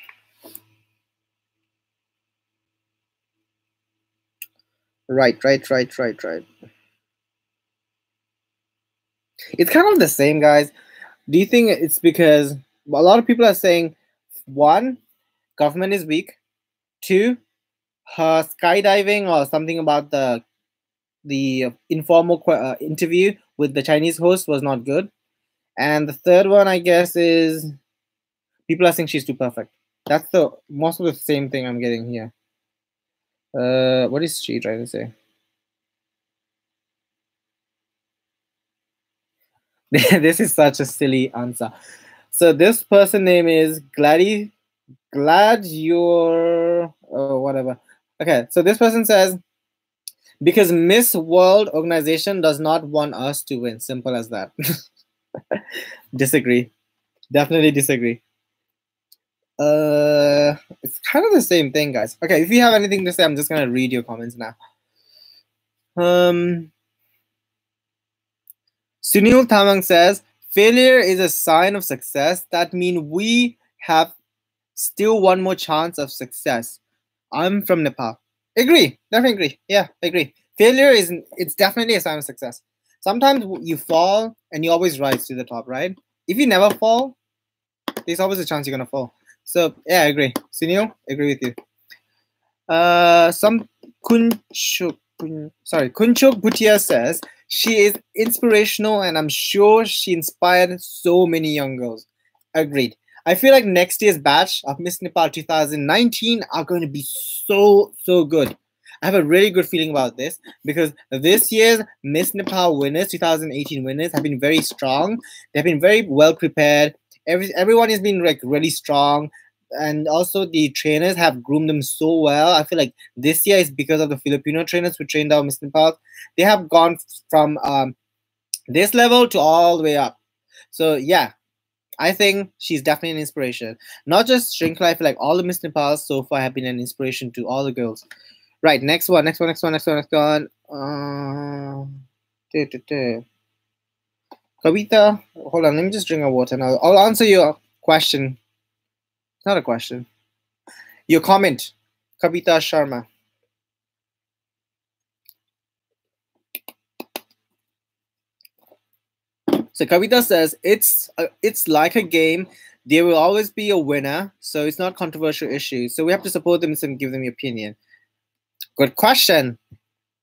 Right. It's kind of the same, guys. Do you think it's because a lot of people are saying, one, government is weak, two, her skydiving or something about the informal interview with the Chinese host was not good, and the third one, I guess, is people are saying she's too perfect. That's the most of the same thing I'm getting here. What is she trying to say? This is such a silly answer. So this person name is Glad you're whatever. Okay, so this person says because Miss World organization does not want us to win. Simple as that. Disagree. Definitely disagree. It's kind of the same thing, guys. Okay, if you have anything to say, I'm just gonna read your comments now. Sunil Tamang says failure is a sign of success. That means we have still one more chance of success. I'm from Nepal. Agree. Definitely agree. Yeah, agree. Failure is it's definitely a sign of success. Sometimes you fall and you always rise to the top, right? If you never fall, there's always a chance you're gonna fall. So yeah, I agree. Sunil, agree with you. Some Kunchok Bhutia says she is inspirational and I'm sure she inspired so many young girls. Agreed. I feel like next year's batch of Miss Nepal 2019 are going to be so good. I have a really good feeling about this because this year's Miss Nepal winners, 2018 winners, have been very strong. They've been very well prepared. Everyone has been like really strong, and also the trainers have groomed them so well. I feel like this year is because of the Filipino trainers who trained our Miss Nepal. They have gone from this level to all the way up. So yeah, I think she's definitely an inspiration. Not just Shrinkla, I feel like all the Miss Nepals so far have been an inspiration to all the girls. Right, next one. Kavita, hold on, let me just drink a water now. I'll answer your question. It's not a question. Your comment, Kavita Sharma. So Kavita says it's like a game. There will always be a winner, so it's not controversial issue. So we have to support them and give them your opinion. Good question.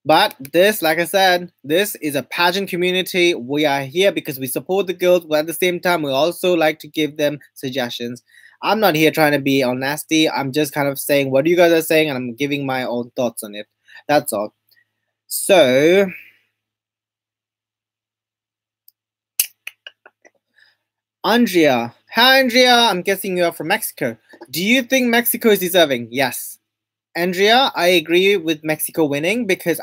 But this, like I said, this is a pageant community. We are here because we support the girls, but at the same time, we also like to give them suggestions. I'm not here trying to be all nasty. I'm just kind of saying what you guys are saying, and I'm giving my own thoughts on it. That's all. So, Andrea. Hi, Andrea. I'm guessing you're from Mexico. Do you think Mexico is deserving? Yes. Andrea, I agree with Mexico winning because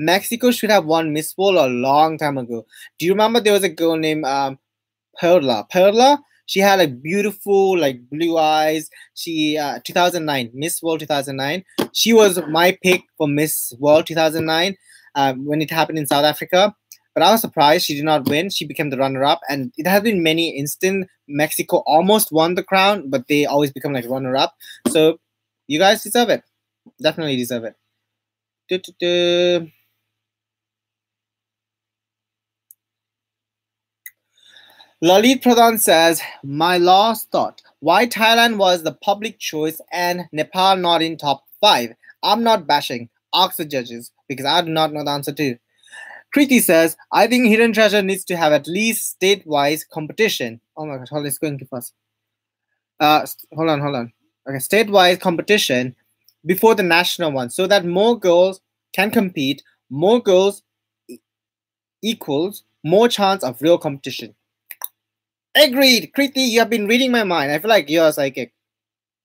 Mexico should have won Miss World a long time ago. Do you remember there was a girl named Perla? She had like beautiful like blue eyes. She 2009 Miss World 2009. She was my pick for Miss World 2009 when it happened in South Africa. But I was surprised she did not win. She became the runner-up, and it has been many instances. Mexico almost won the crown, but they always become like runner-up. So you guys deserve it. Definitely deserve it. Lalit Pradhan says, my last thought. Why Thailand was the public choice and Nepal not in top 5? I'm not bashing. Ask the judges because I do not know the answer to. Kriti says, I think Hidden Treasure needs to have at least state-wise competition. Oh my gosh, hold on, it's going too fast. Hold on. Okay, state-wise competition before the national one so that more girls can compete, more girls equals more chance of real competition. Agreed. Kriti, you have been reading my mind. I feel like you're psychic.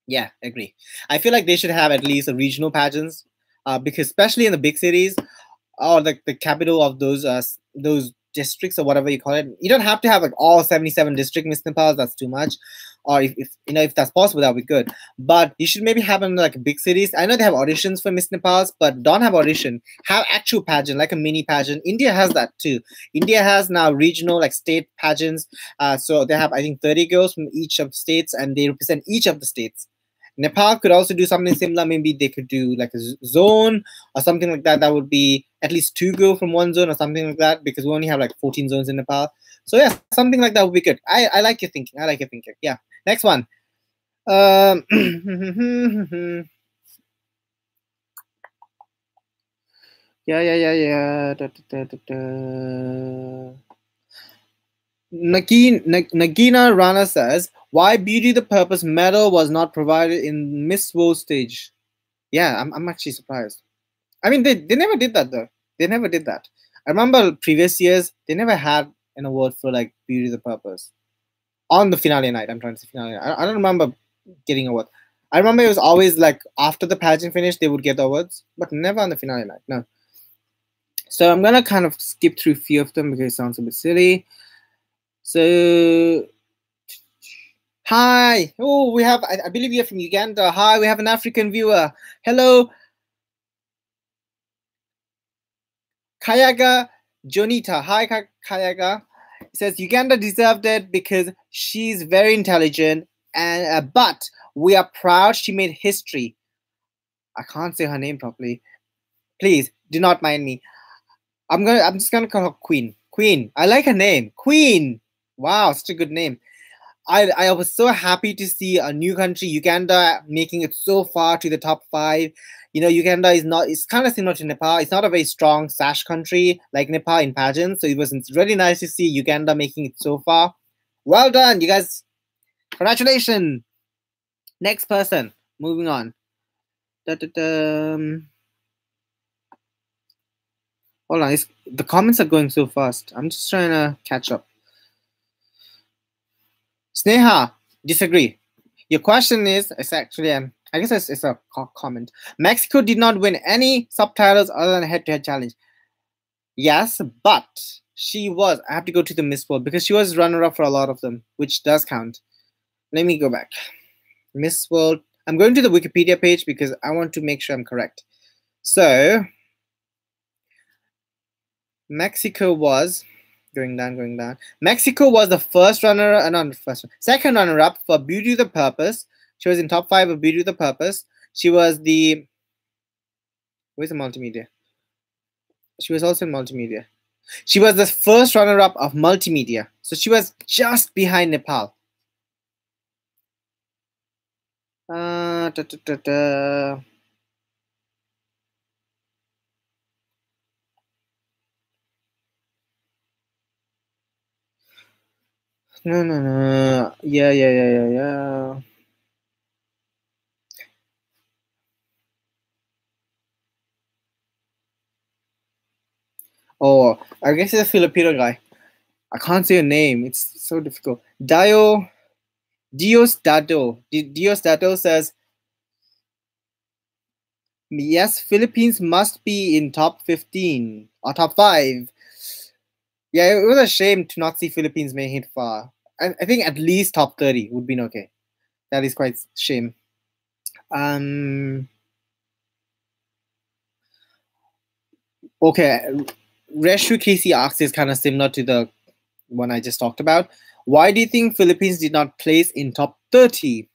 Yeah, agree. I feel like they should have at least a regional pageants because especially in the big cities or the capital of those districts or whatever you call it, you don't have to have like all 77 district Miss Nepal. That's too much. Or if that's possible, that would be good. But you should maybe have in like big cities. I know they have auditions for Miss Nepals, but don't have audition. Have actual pageant, like a mini pageant. India has that too. India has now regional like state pageants. So they have I think 30 girls from each of the states, and they represent each of the states. Nepal could also do something similar. Maybe they could do like a zone or something like that. That would be at least 2 girls from one zone or something like that because we only have like 14 zones in Nepal. So yeah, something like that would be good. I like your thinking. Yeah. Next one. Yeah. Nagina Rana says, why Beauty the Purpose medal was not provided in Miss World stage? Yeah, I'm actually surprised. I mean, they never did that though. They never did that. I remember previous years, they never had an award for like Beauty the Purpose on the finale night. I'm trying to say finale night. I don't remember getting award. I remember it was always like after the pageant finished, they would get the awards, but never on the finale night. No. So I'm gonna kind of skip through a few of them because it sounds a bit silly. So, hi. Oh, we have. I believe you're from Uganda. Hi, we have an African viewer. Hello, Kayaga Jonita. Hi, Kayaga. It says Uganda deserved it because she's very intelligent, and but we are proud she made history. I can't say her name properly. Please do not mind me. I'm just gonna call her Queen. Queen. I like her name. Queen. Wow, such a good name. I was so happy to see a new country, Uganda, making it so far to the top 5. You know, Uganda is not, it's kind of similar to Nepal. It's not a very strong sash country like Nepal in pageants. So it was really nice to see Uganda making it so far. Well done, you guys. Congratulations. Next person. Moving on. Hold on. The comments are going so fast. I'm just trying to catch up. Sneha, disagree. Your question is, it's actually, I guess it's a comment. Mexico did not win any subtitles other than head-to-head challenge. Yes, but she was. I have to go to the Miss World because she was runner-up for a lot of them, which does count. Let me go back. Miss World. I'm going to the Wikipedia page because I want to make sure I'm correct. So, Mexico was... Going down. Mexico was the first runner, second runner-up for Beauty the Purpose. She was in top 5 of Beauty the Purpose. She was the... Where's the multimedia? She was also in multimedia. She was the first runner-up of multimedia. So she was just behind Nepal. No. Yeah. Oh, I guess it's a Filipino guy. I can't say a name. It's so difficult. Diosdado. Diosdado says, yes, Philippines must be in top 15 or top 5. Yeah, it was a shame to not see Philippines making it far. I think at least top 30 would be okay. That is quite a shame. Okay, Reshu Casey asks is kind of similar to the one I just talked about. Why do you think Philippines did not place in top 30?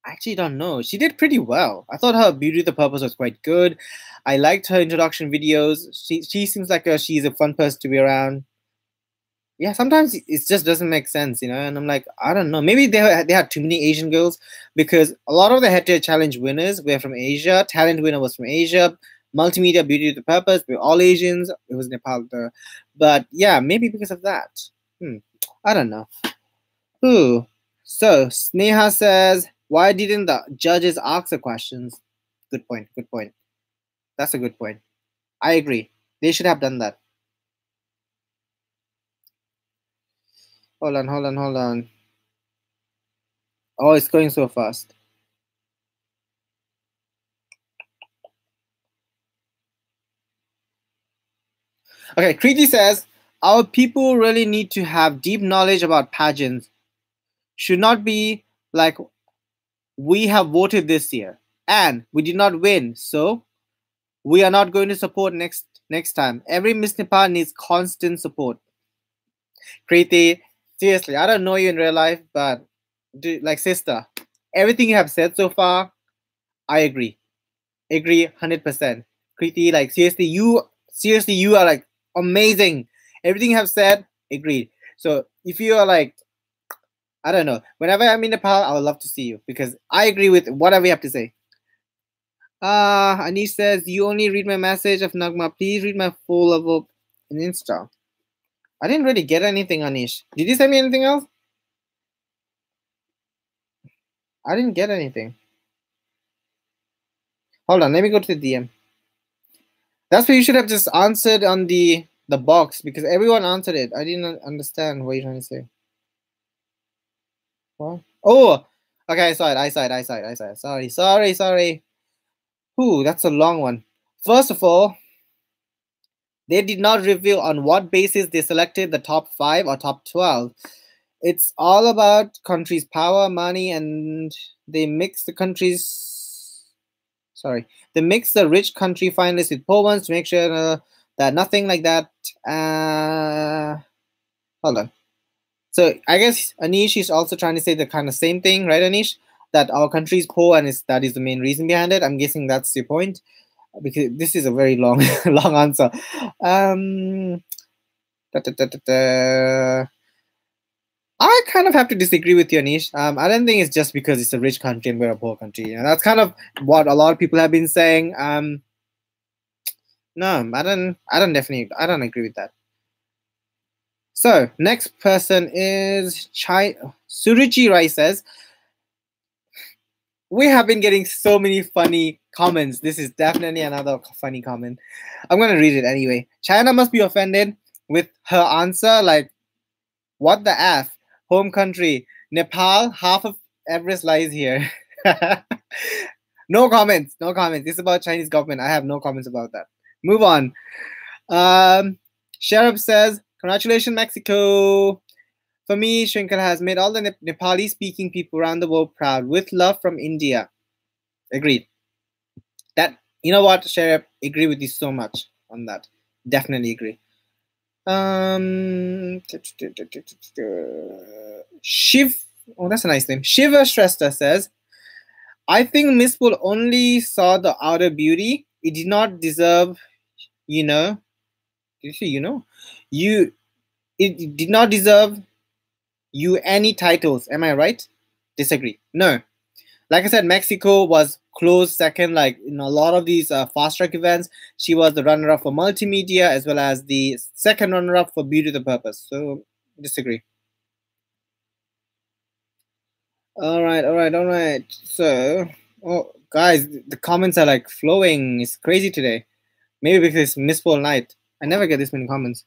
I actually don't know. She did pretty well. I thought her Beauty the Purpose was quite good. I liked her introduction videos. She seems like she's a fun person to be around. Yeah, sometimes it just doesn't make sense, you know. And I'm like, I don't know. Maybe they had too many Asian girls because a lot of the head-to-head challenge winners were from Asia. Talent winner was from Asia. Multimedia Beauty the Purpose, we're all Asians. It was Nepal, but yeah, maybe because of that. I don't know. Ooh. So Sneha says, why didn't the judges ask the questions? Good point. That's a good point. I agree. They should have done that. Hold on. Oh, it's going so fast. Okay, Kriti says, our people really need to have deep knowledge about pageants. Should not be like, we have voted this year and we did not win, so we are not going to support next time. Every Miss Nepal needs constant support. Kriti, seriously, I don't know you in real life, but sister, everything you have said so far, I agree. 100%. Kriti, like seriously, you are like amazing. Everything you have said, agreed. So if you are like, I don't know, whenever I'm in Nepal, I would love to see you because I agree with whatever you have to say. Anish says, you only read my message of Nagma. Please read my full level in Insta. I didn't really get anything, Anish. Did you send me anything else? I didn't get anything. Hold on, let me go to the DM. That's what you should have just answered on the the box because everyone answered it. I didn't understand what you're trying to say. What? Oh, okay. I saw it. I saw it. I saw it. I saw it. Sorry. Ooh, that's a long one. First of all, they did not reveal on what basis they selected the top 5 or top 12. It's all about countries' power, money, and they mix the countries. Sorry, they mix the rich country finalists with poor ones to make sure that nothing like that. Hold on. So I guess Anish is also trying to say the kind of same thing, right, Anish? That our country is poor, and that is the main reason behind it. I'm guessing that's the point, because this is a very long, long answer. I kind of have to disagree with you, Anish. I don't think it's just because it's a rich country and we're a poor country. And that's kind of what a lot of people have been saying. No, I don't agree with that. So next person is Suruchi Rai says, we have been getting so many funny comments. This is definitely another funny comment. I'm going to read it anyway. China must be offended with her answer, like, what the F? Home country. Nepal, half of Everest lies here. No comments. This is about Chinese government. I have no comments about that. Move on. Sheriff says, congratulations, Mexico. For me, Shrinkle has made all the Nepali-speaking people around the world proud. With love from India. Agreed. That, you know what, Sheriff? Agree with you so much on that. Definitely agree. Shiv, oh, that's a nice name. Shiva Shrestha says, I think Miss Bull only saw the outer beauty. It did not deserve, Did you say it did not deserve you any titles. Am I right? Disagree. No. Like I said, Mexico was close second. Like in a lot of these fast track events, she was the runner-up for multimedia as well as the second runner-up for Beauty the Purpose. So disagree. All right. So, oh guys, the comments are like flowing. It's crazy today. Maybe because it's Miss Ball night. I never get this many comments.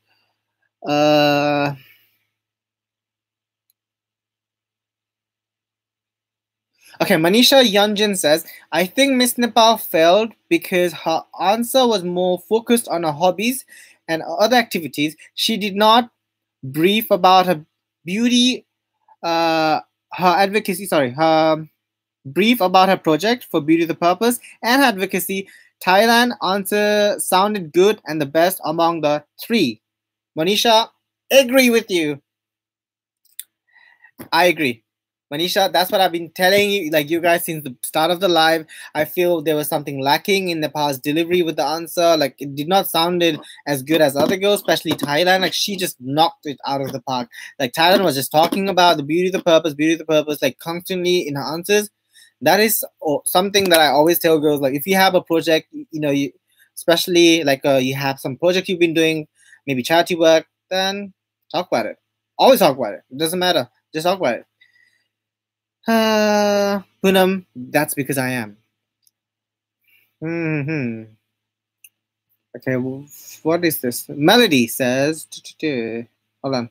Okay, Manisha Yanjan says, I think Miss Nepal failed because her answer was more focused on her hobbies and other activities. She did not brief about her beauty, her brief about her project for Beauty the Purpose and her advocacy. Thailand answer sounded good and the best among the 3. Manisha, agree with you. I agree. Manisha, that's what I've been telling you, like you guys, since the start of the live. I feel there was something lacking in the past delivery with the answer. Like it did not sounded as good as other girls, especially Thailand. Like she just knocked it out of the park. Like Thailand was just talking about the beauty of the purpose, like constantly in her answers. That is something that I always tell girls. Like if you have a project, especially like you have some project you've been doing, maybe charity work, then talk about it. Always talk about it. It doesn't matter. Just talk about it. Poonam, that's because I am. Okay, what is this? Melody says, hold on.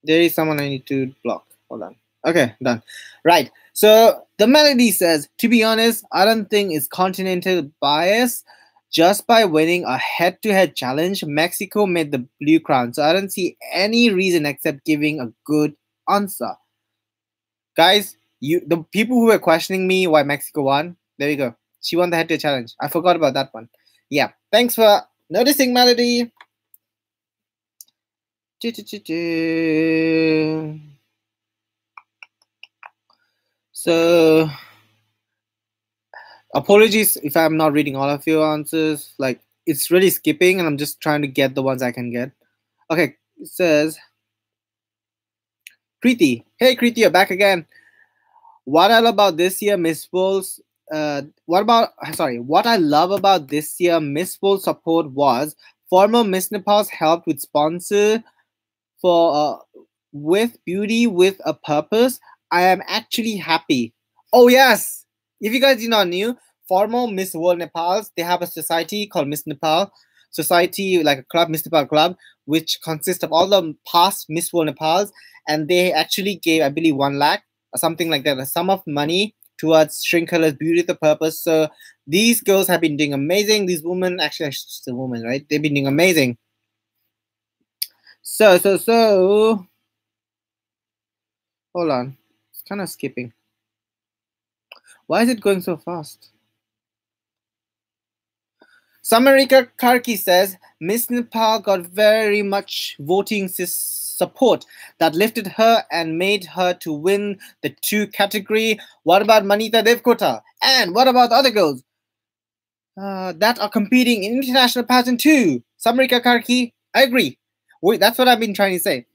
There is someone I need to block. Hold on. Okay, done. Right. So the Melody says, to be honest, I don't think it's continental bias. Just by winning a head-to-head challenge, Mexico made the blue crown. So I don't see any reason except giving a good answer. Guys, the people who were questioning me why Mexico won, there you go. She won the head-to-head challenge. I forgot about that one. Yeah. Thanks for noticing, Melody. So, apologies if I'm not reading all of your answers. Like, it's really skipping, and I'm just trying to get the ones I can get. Okay, it says, Kriti. Hey, Kriti, you're back again. What I love about this year Miss World's what I love about this year Miss World support was former Miss Nepal's helped with sponsor for with Beauty with a Purpose. I am actually happy. Oh yes, if you guys did not know, former Miss World Nepal's, they have a society called Miss Nepal. society, like a club, Miss Nepal club, which consists of all the past Miss World Nepals, and they actually gave, I believe, 1 lakh or something like that, a sum of money towards Shrinkala's Beauty the Purpose. So these girls have been doing amazing. These women, actually, I should say women, right? They've been doing amazing. So, hold on. It's kind of skipping. Why is it going so fast? Samarika Karki says, Miss Nepal got very much voting support that lifted her and made her to win the 2 category. What about Manita Devkota? And what about the other girls that are competing in international pageant too? Samarika Karki, I agree. Wait, that's what I've been trying to say.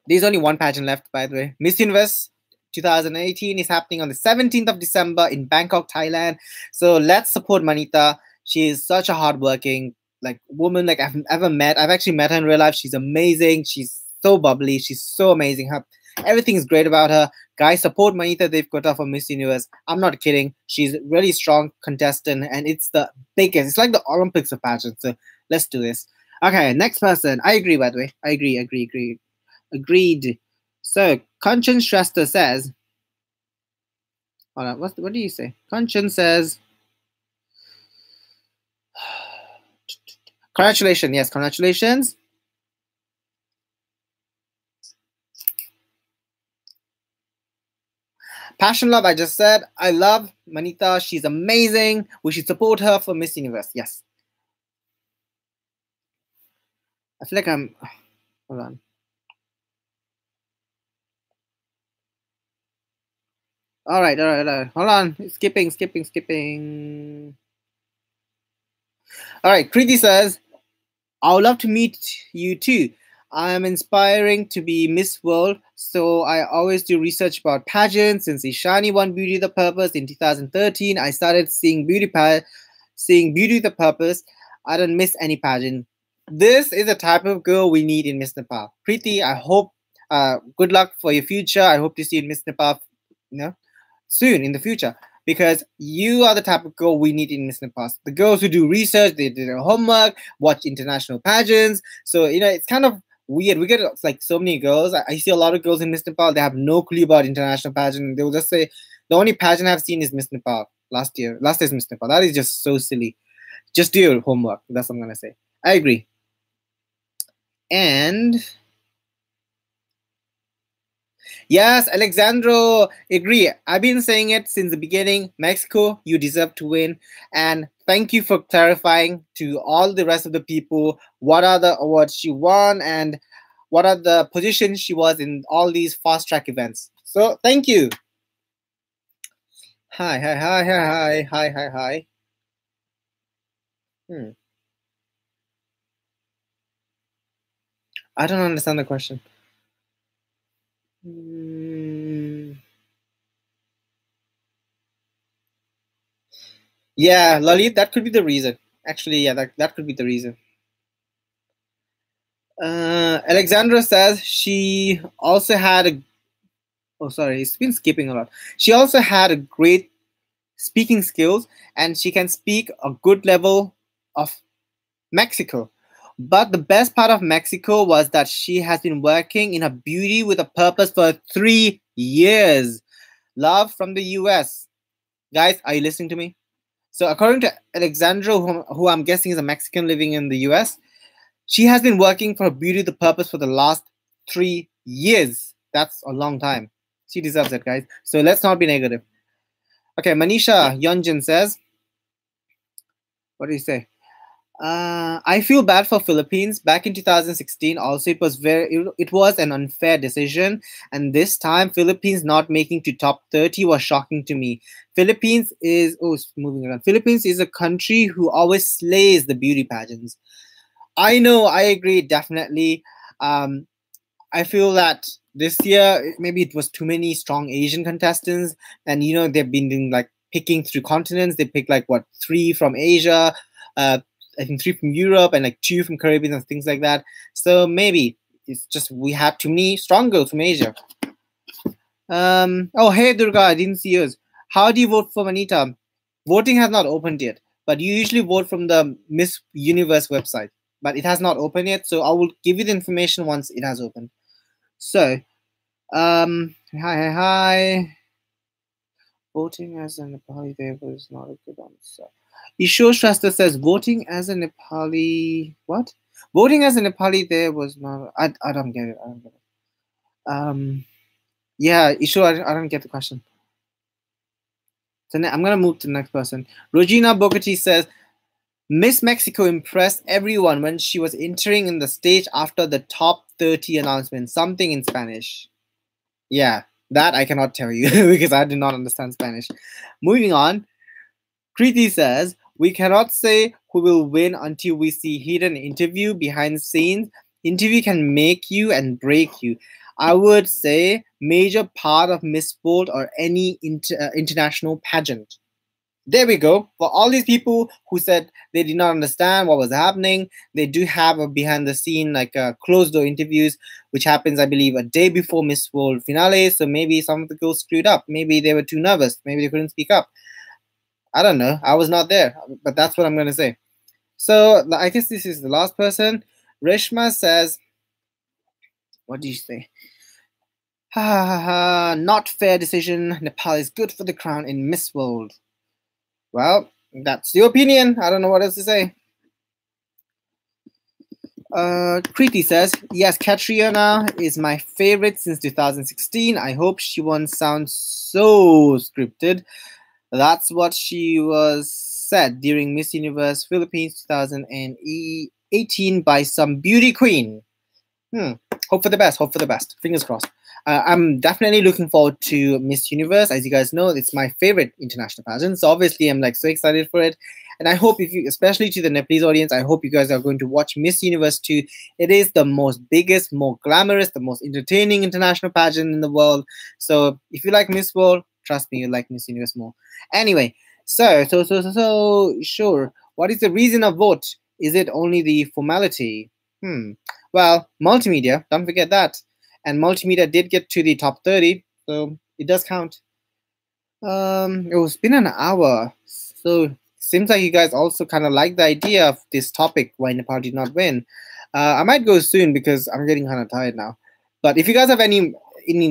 There's only one pageant left, by the way. Miss Universe 2018 is happening on the 17th of December in Bangkok, Thailand. So let's support Manita. She is such a hardworking woman I've ever met. I've actually met her in real life. She's amazing. She's so bubbly. She's so amazing. Everything is great about her. Guys, support Manita Devkota for Miss Universe. I'm not kidding. She's a really strong contestant, and it's the biggest. It's like the Olympics of pageants. So let's do this. Okay, next person. I agree, by the way. I agree. Agreed. So, Kanchan Shrestha says, hold on, what do you say? Kanchan says, congratulations. Yes, congratulations. Passion Love, I just said. I love Manita. She's amazing. We should support her for Miss Universe. Yes. I feel like I'm... Hold on. All right. Hold on. Skipping. All right. Kriti says, I would love to meet you too. I am inspiring to be Miss World, so I always do research about pageants. Since Ishani won Beauty the Purpose in 2013, I started seeing Beauty the Purpose. I don't miss any pageant. This is the type of girl we need in Miss Nepal. Preeti, I hope good luck for your future. I hope to see you in Miss Nepal, soon in the future, because you are the type of girl we need in Miss Nepal. The girls who do research, they do their homework, watch international pageants. So it's kind of weird. We get so many girls. I see a lot of girls in Miss Nepal. They have no clue about international pageant. They will just say the only pageant I've seen is Miss Nepal last year's Miss Nepal. That is just so silly. Just do your homework. That's what I'm gonna say. I agree. And yes, Alexandro, agree. I've been saying it since the beginning. Mexico, you deserve to win. And thank you for clarifying to all the rest of the people what are the awards she won and what are the positions she was in all these fast track events. So thank you. Hi. I don't understand the question. Yeah, Lalit, that could be the reason. Actually, yeah, that could be the reason. Alexandra says she also had it's been skipping a lot. She also had a great speaking skills, and she can speak a good level of Mexico. But the best part of Mexico was that she has been working in a beauty with a purpose for 3 years. Love from the US. Guys, are you listening to me? So according to Alexandra, who I'm guessing is a Mexican living in the US, she has been working for Beauty the Purpose for the last 3 years. That's a long time. She deserves it, guys. So let's not be negative. Okay, Manisha Yonjan says, what do you say? I feel bad for Philippines. Back in 2016, also it was an unfair decision, and this time Philippines not making to top 30 was shocking to me. Philippines is Philippines is a country who always slays the beauty pageants. I know, I agree, definitely. I feel that this year maybe it was too many strong Asian contestants, and they've been doing picking through continents. They picked 3 from Asia. I think 3 from Europe and 2 from Caribbean and things like that. So maybe it's just we had too many strong girls from Asia. Oh, hey Durga, I didn't see yours. How do you vote for Manita? Voting has not opened yet. but you usually vote from the Miss Universe website. But it has not opened yet, so I will give you the information once it has opened. So, hi. Voting as a Nepali there was not a good answer. Ishor Shasta says voting as a Nepali. What? Voting as a Nepali there was not. I don't get it. I don't get it. Yeah, Ishor, I don't get the question. So I'm gonna move to the next person. Regina Bogati says Miss Mexico impressed everyone when she was entering in the stage after the top 30 announcement. Something in Spanish. Yeah, that I cannot tell you because I do not understand Spanish. Moving on, Kriti says, we cannot say who will win until we see hidden interview behind the scenes. Interview can make you and break you. I would say major part of Miss World or any international pageant. There we go. For all these people who said they did not understand what was happening, they do have a behind the scene, like closed door interviews, which happens, I believe, a day before Miss World finale. So maybe some of the girls screwed up. Maybe they were too nervous. Maybe they couldn't speak up. I don't know. I was not there, but that's what I'm going to say. So I guess this is the last person. Reshma says, what do you say? Ha ha ha, not fair decision. Nepal is good for the crown in Miss World. Well, that's your opinion. I don't know what else to say. Kriti says, yes, Katriona is my favorite since 2016. I hope she won't sound so scripted. That's what she was said during Miss Universe Philippines 2018 by some beauty queen. Hope for the best. Hope for the best. Fingers crossed. I'm definitely looking forward to Miss Universe. As you guys know, it's my favorite international pageant. So obviously, I'm like so excited for it. And I hope if you, especially to the Nepalese audience, I hope you guys are going to watch Miss Universe too. It is the most biggest, more glamorous, the most entertaining international pageant in the world. So if you like Miss World, trust me, you like Miss Universe more. Anyway, so sure. What is the reason of vote? Is it only the formality? Well, multimedia, don't forget that. And multimedia did get to the top 30, so it does count. It's been an hour, so seems like you guys also kind of like the idea of this topic, why Nepal did not win. I might go soon because I'm getting kind of tired now. But if you guys have any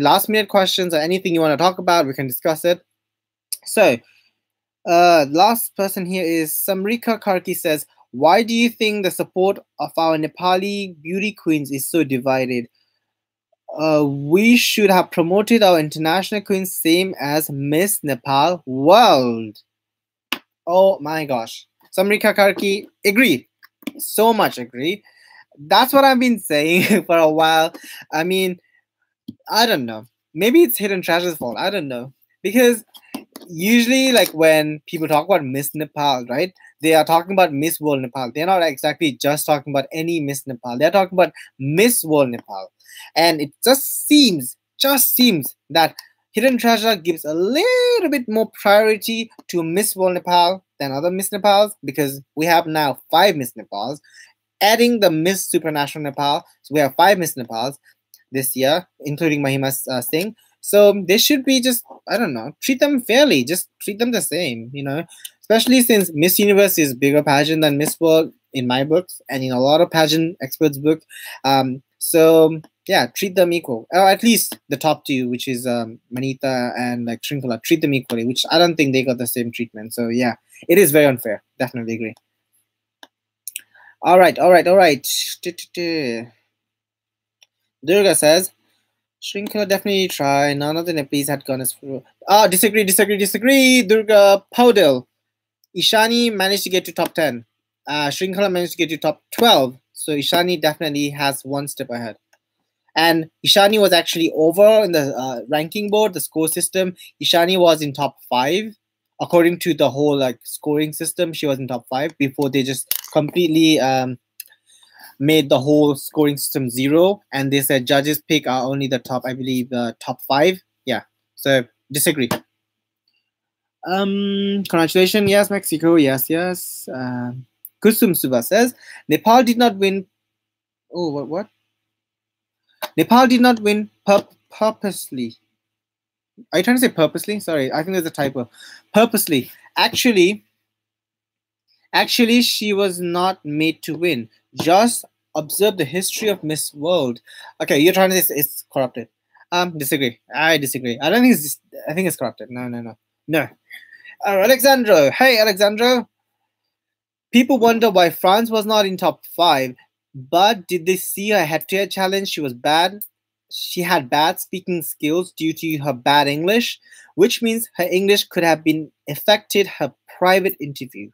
last minute questions or anything you want to talk about, we can discuss it. So, last person here is Samrika Karki says, why do you think the support of our Nepali beauty queens is so divided? We should have promoted our international queens same as Miss Nepal World. Oh my gosh. Samrika Karki, agree. So much agree. That's what I've been saying for a while. I mean, I don't know. Maybe it's Hidden Treasure's fault. I don't know. Because usually, like when people talk about Miss Nepal, right? They are talking about Miss World Nepal. They're not exactly just talking about any Miss Nepal. They're talking about Miss World Nepal. And it just seems that Hidden Treasure gives a little bit more priority to Miss World Nepal than other Miss Nepals because we have now 5 Miss Nepals, adding the Miss Supranational Nepal. So we have 5 Miss Nepals this year, including Mahima Singh. So they should be just, I don't know, treat them fairly. Just treat them the same, you know. Especially since Miss Universe is bigger pageant than Miss World in my books and in a lot of pageant experts' books. So yeah, treat them equal. Or at least the top 2, which is Manita and like Shrinkala, treat them equally, which I don't think they got the same treatment. So yeah, it is very unfair. Definitely agree. All right. Durga says, Shrinkala definitely try. None of the Nepalese had gone as far. Disagree. Durga Powdell. Ishani managed to get to top 10. Shrinkala managed to get to top 12. So Ishani definitely has one step ahead. And Ishani was actually over in the ranking board, the score system. Ishani was in top 5. According to the whole like scoring system, she was in top 5 before they just completely made the whole scoring system 0. And they said judges pick are only the top, I believe, the top 5. Yeah. So disagree. Congratulations. Yes, Mexico. Yes. Kusum Suba says Nepal did not win. Oh, what? Nepal did not win purposely. Are you trying to say purposely? Sorry, I think there's a typo. Purposely. Actually, Actually, she was not made to win. Just observe the history of Miss World. Okay, you're trying to say it's corrupted. Disagree. I disagree. I don't think it's. I think it's corrupted. No, no, no, no. Alexandro. Hey, Alexandro. People wonder why France was not in top five, but did they see her head-to-head challenge? She was bad. She had bad speaking skills due to her bad English, which means her English could have been affected her private interview.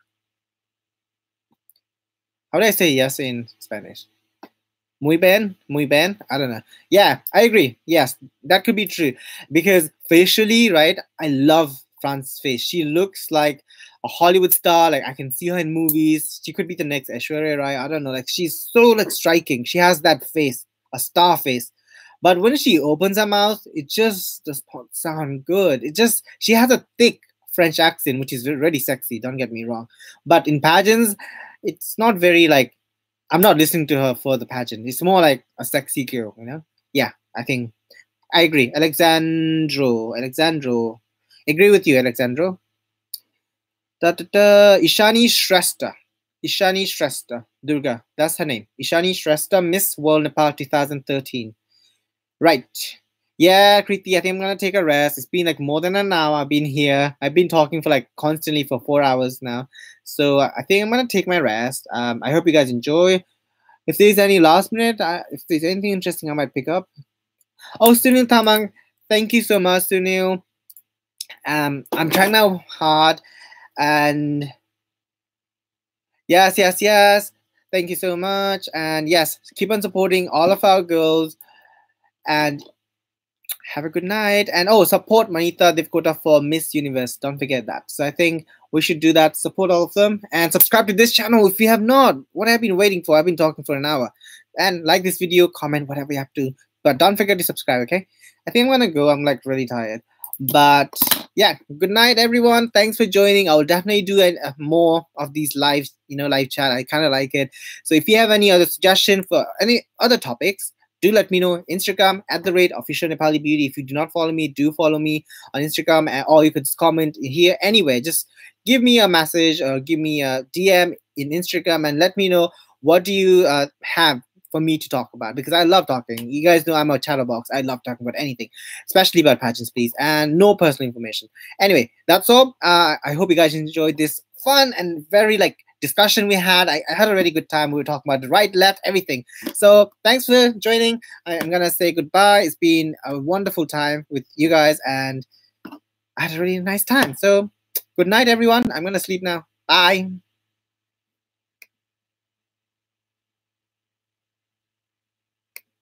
How do I say yes in Spanish? Muy bien. I don't know. Yeah, I agree. Yes, that could be true because facially, right? I love France's face. She looks like a Hollywood star. Like I can see her in movies. She could be the next Aishwarya Rai. I don't know. Like she's so like striking. She has that face, a star face. But when she opens her mouth, it just does not sound good. It just she has a thick French accent, which is really sexy. Don't get me wrong. But in pageants, it's not very like I'm not listening to her for the pageant. It's more like a sexy girl, you know? Yeah, I think I agree. Alexandro. Agree with you, Alexandro. Ishani Shrestha. Ishani Shrestha. Durga. That's her name. Ishani Shrestha, Miss World Nepal 2013. Right. Yeah, Kriti, I think I'm gonna take a rest. It's been like more than an hour. I've been here. I've been talking for like constantly for 4 hours now. So I think I'm gonna take my rest. I hope you guys enjoy. If there's any last minute, if there's anything interesting, I might pick up. Oh, Sunil Tamang, thank you so much, Sunil. I'm trying now hard, and yes. Thank you so much, and yes, keep on supporting all of our girls, and have a good night. And oh, support Manita Devkota for Miss Universe. Don't forget that. So I think we should do that. Support all of them and subscribe to this channel if you have not. What have you been waiting for? I've been talking for an hour. And like this video, comment, whatever you have to. But don't forget to subscribe, okay? I think I'm gonna go. I'm like really tired. But yeah, good night, everyone. Thanks for joining. I will definitely do more of these live, live chat. I kind of like it. So if you have any other suggestion for any other topics, do let me know. Instagram @official Nepali Beauty. If you do not follow me, do follow me on Instagram, or you could just comment here anywhere. Just give me a message or give me a DM in Instagram and let me know what do you have for me to talk about, because I love talking. You guys know I'm a chatterbox. I love talking about anything, especially about pageants, please, and no personal information. Anyway, that's all. I hope you guys enjoyed this fun and very like discussion we had. I had a really good time. We were talking about the right, left, everything. So thanks for joining. I'm gonna say goodbye. It's been a wonderful time with you guys, and I had a really nice time. So good night, everyone. I'm gonna sleep now. Bye.